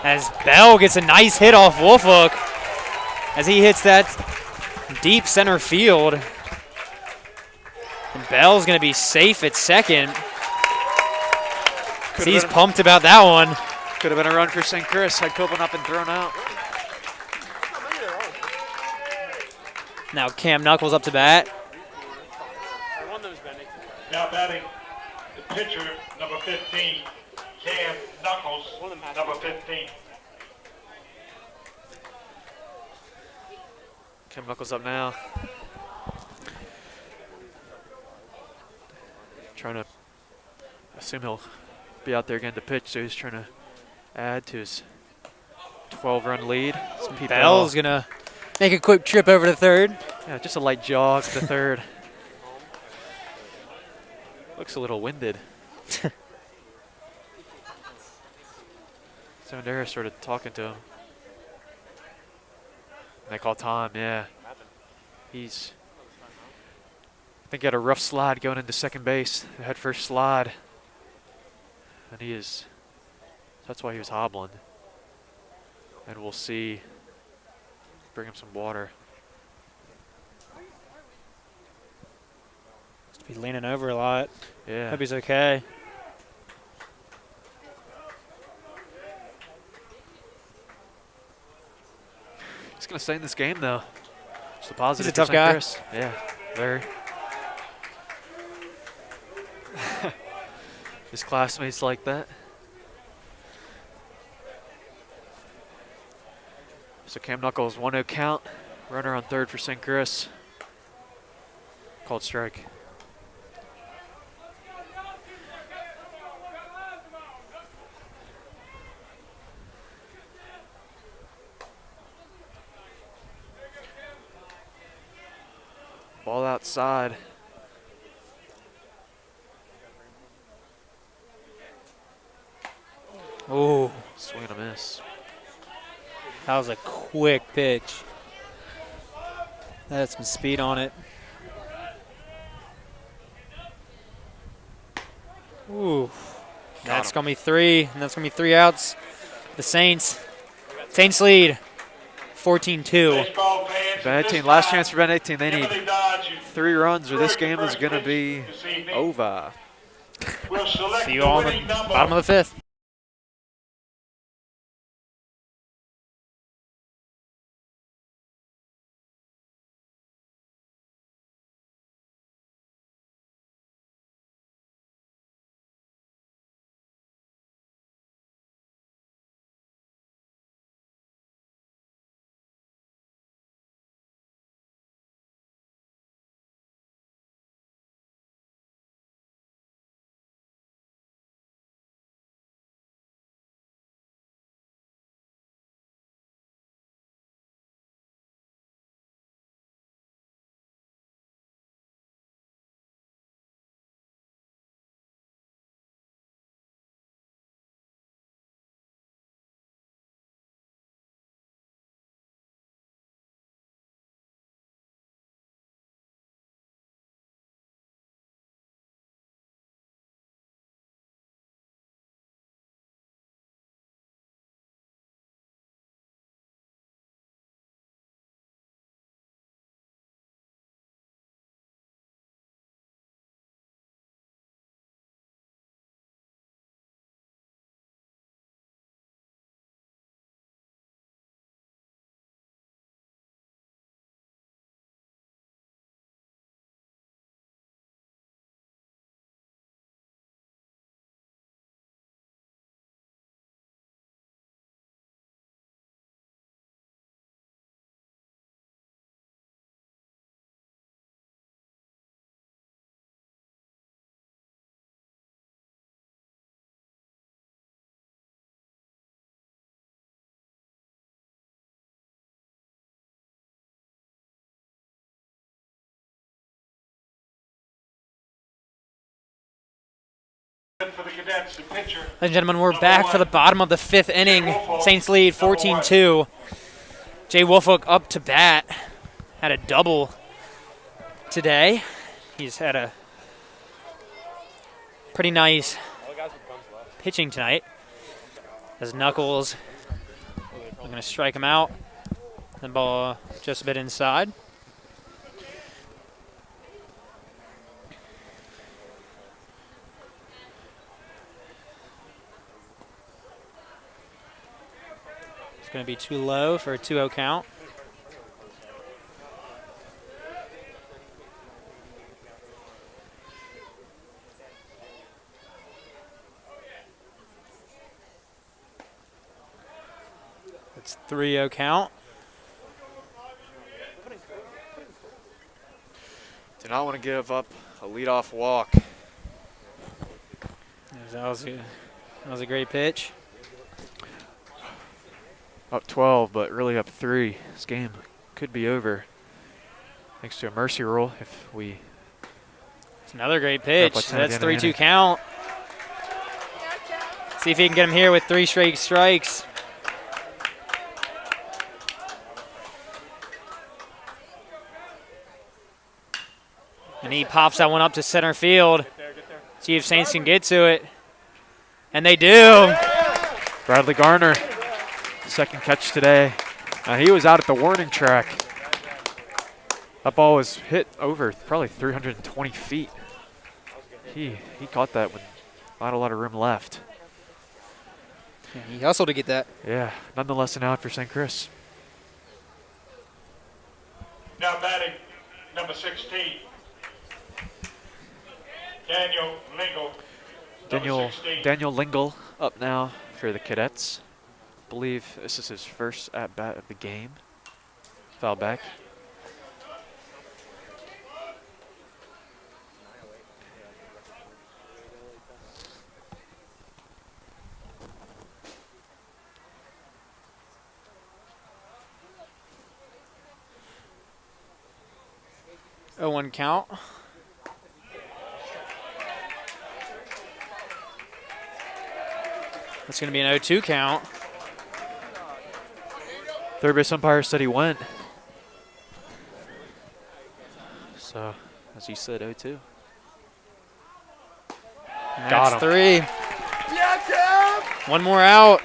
As Bell gets a nice hit off Wolfook as he hits that deep center field. And Bell's going to be safe at second. He's pumped about that one. Could have been a run for St. Chris had Coble not been thrown out. Now Cam Knuckles up to bat. Now batting the pitcher, number 15, Cam Knuckles, number 15. Cam Knuckles up now. Trying to assume he'll be out there again to pitch, so he's trying to add to his 12-run lead. Bell's going to make a quick trip over to third. Yeah, just a light jog to third. Looks a little winded. Samandera started talking to him. And they call time, yeah. I think he had a rough slide going into second base, the head first slide. And that's why he was hobbling. And we'll see, bring him some water. Must be leaning over a lot. Yeah. Hope he's okay. He's going to stay in this game, though. It's a positive. He's a tough guy. Chris. Yeah, very. His classmates like that. So Cam Knuckles, 1-0 count. Runner on third for St. Chris. Called strike. Ball outside. Ooh, Swing and a miss. that was a quick pitch. That had some speed on it. Ooh, that's going to be 3, and that's going to be 3 outs. The Saints lead 14-2. Baseball fans, Benedictine, this last time, chance for Benedictine. They need Timothy Dodge, 3 runs or this very game is going to first be pitch this evening. over. We'll select See you the all in the winning number. bottom of the 5th. for the Cadets, the pitcher. Ladies and gentlemen, we're back for the bottom of the 5th inning. Saints lead 14-2. Jay Woolfolk up to bat. Had a double today. He's had a pretty nice pitching tonight. As Knuckles are going to strike him out. The ball just a bit inside. It's going to be too low for a 2-0 count. It's 3-0 count. Do not want to give up a leadoff walk. That was a great pitch. Up 12, but really up 3. This game could be over. Thanks to a mercy rule if we... It's another great pitch. That's 3-2 inning. count. See if he can get him here with 3 straight strikes. And he pops that one up to center field. See if Saints can get to it. And they do. Bradley Garner, second catch today. He was out at the warning track. That ball was hit over probably 320 feet. He caught that with not a lot of room left. Yeah, he hustled to get that. Yeah, nonetheless an out for St. Chris. Now batting, number 16. Daniel Lingle. Daniel Lingle up now for the Cadets. I believe this is his first at-bat of the game. Foul back. Oh, 1 count. That's going to be an 0-2 count. Third base umpire said he went. So, as you said, 0-2. That's 3. One more out.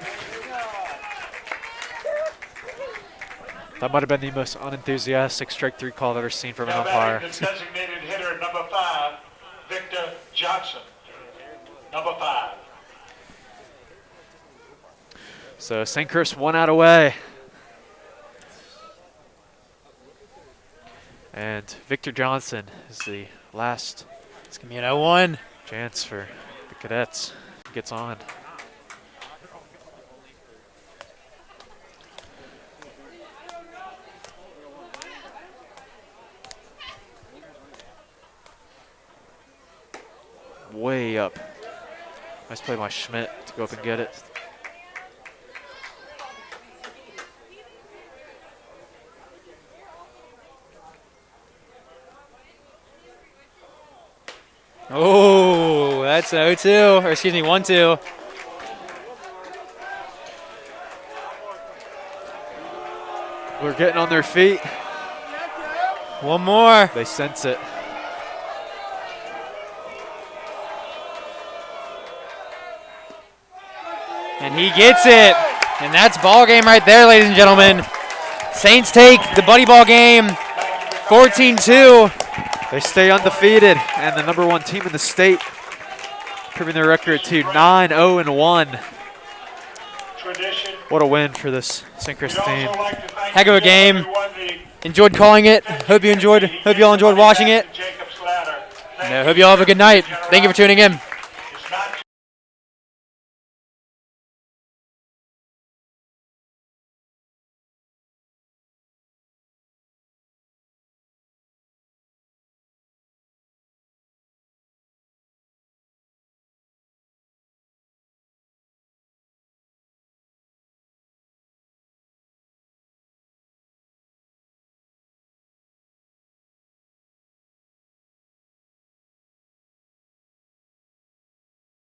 That might have been the most unenthusiastic strike 3 call I've ever seen from an Now umpire. batting the designated hitter, number 5, Victor Johnson. Number 5. So St. Chris 1 out away. And Victor Johnson is the last It's going to be an 0-1. chance for the Cadets. He gets on. Way up. Nice play by Schmidt to go up and get it. Oh, that's an 0-2, or excuse me, 1-2. We're getting on their feet. One more. They sense it. And he gets it. And that's ball game right there, ladies and gentlemen. Saints take the buddy ball game 14-2. They stay undefeated and the #1 team in the state, proving their record to 9-0-1. Tradition. What a win for this St. Chris team. Heck of a game. Enjoyed calling it. Hope you all enjoyed watching it. And I hope you all have a good night. Thank you for tuning in.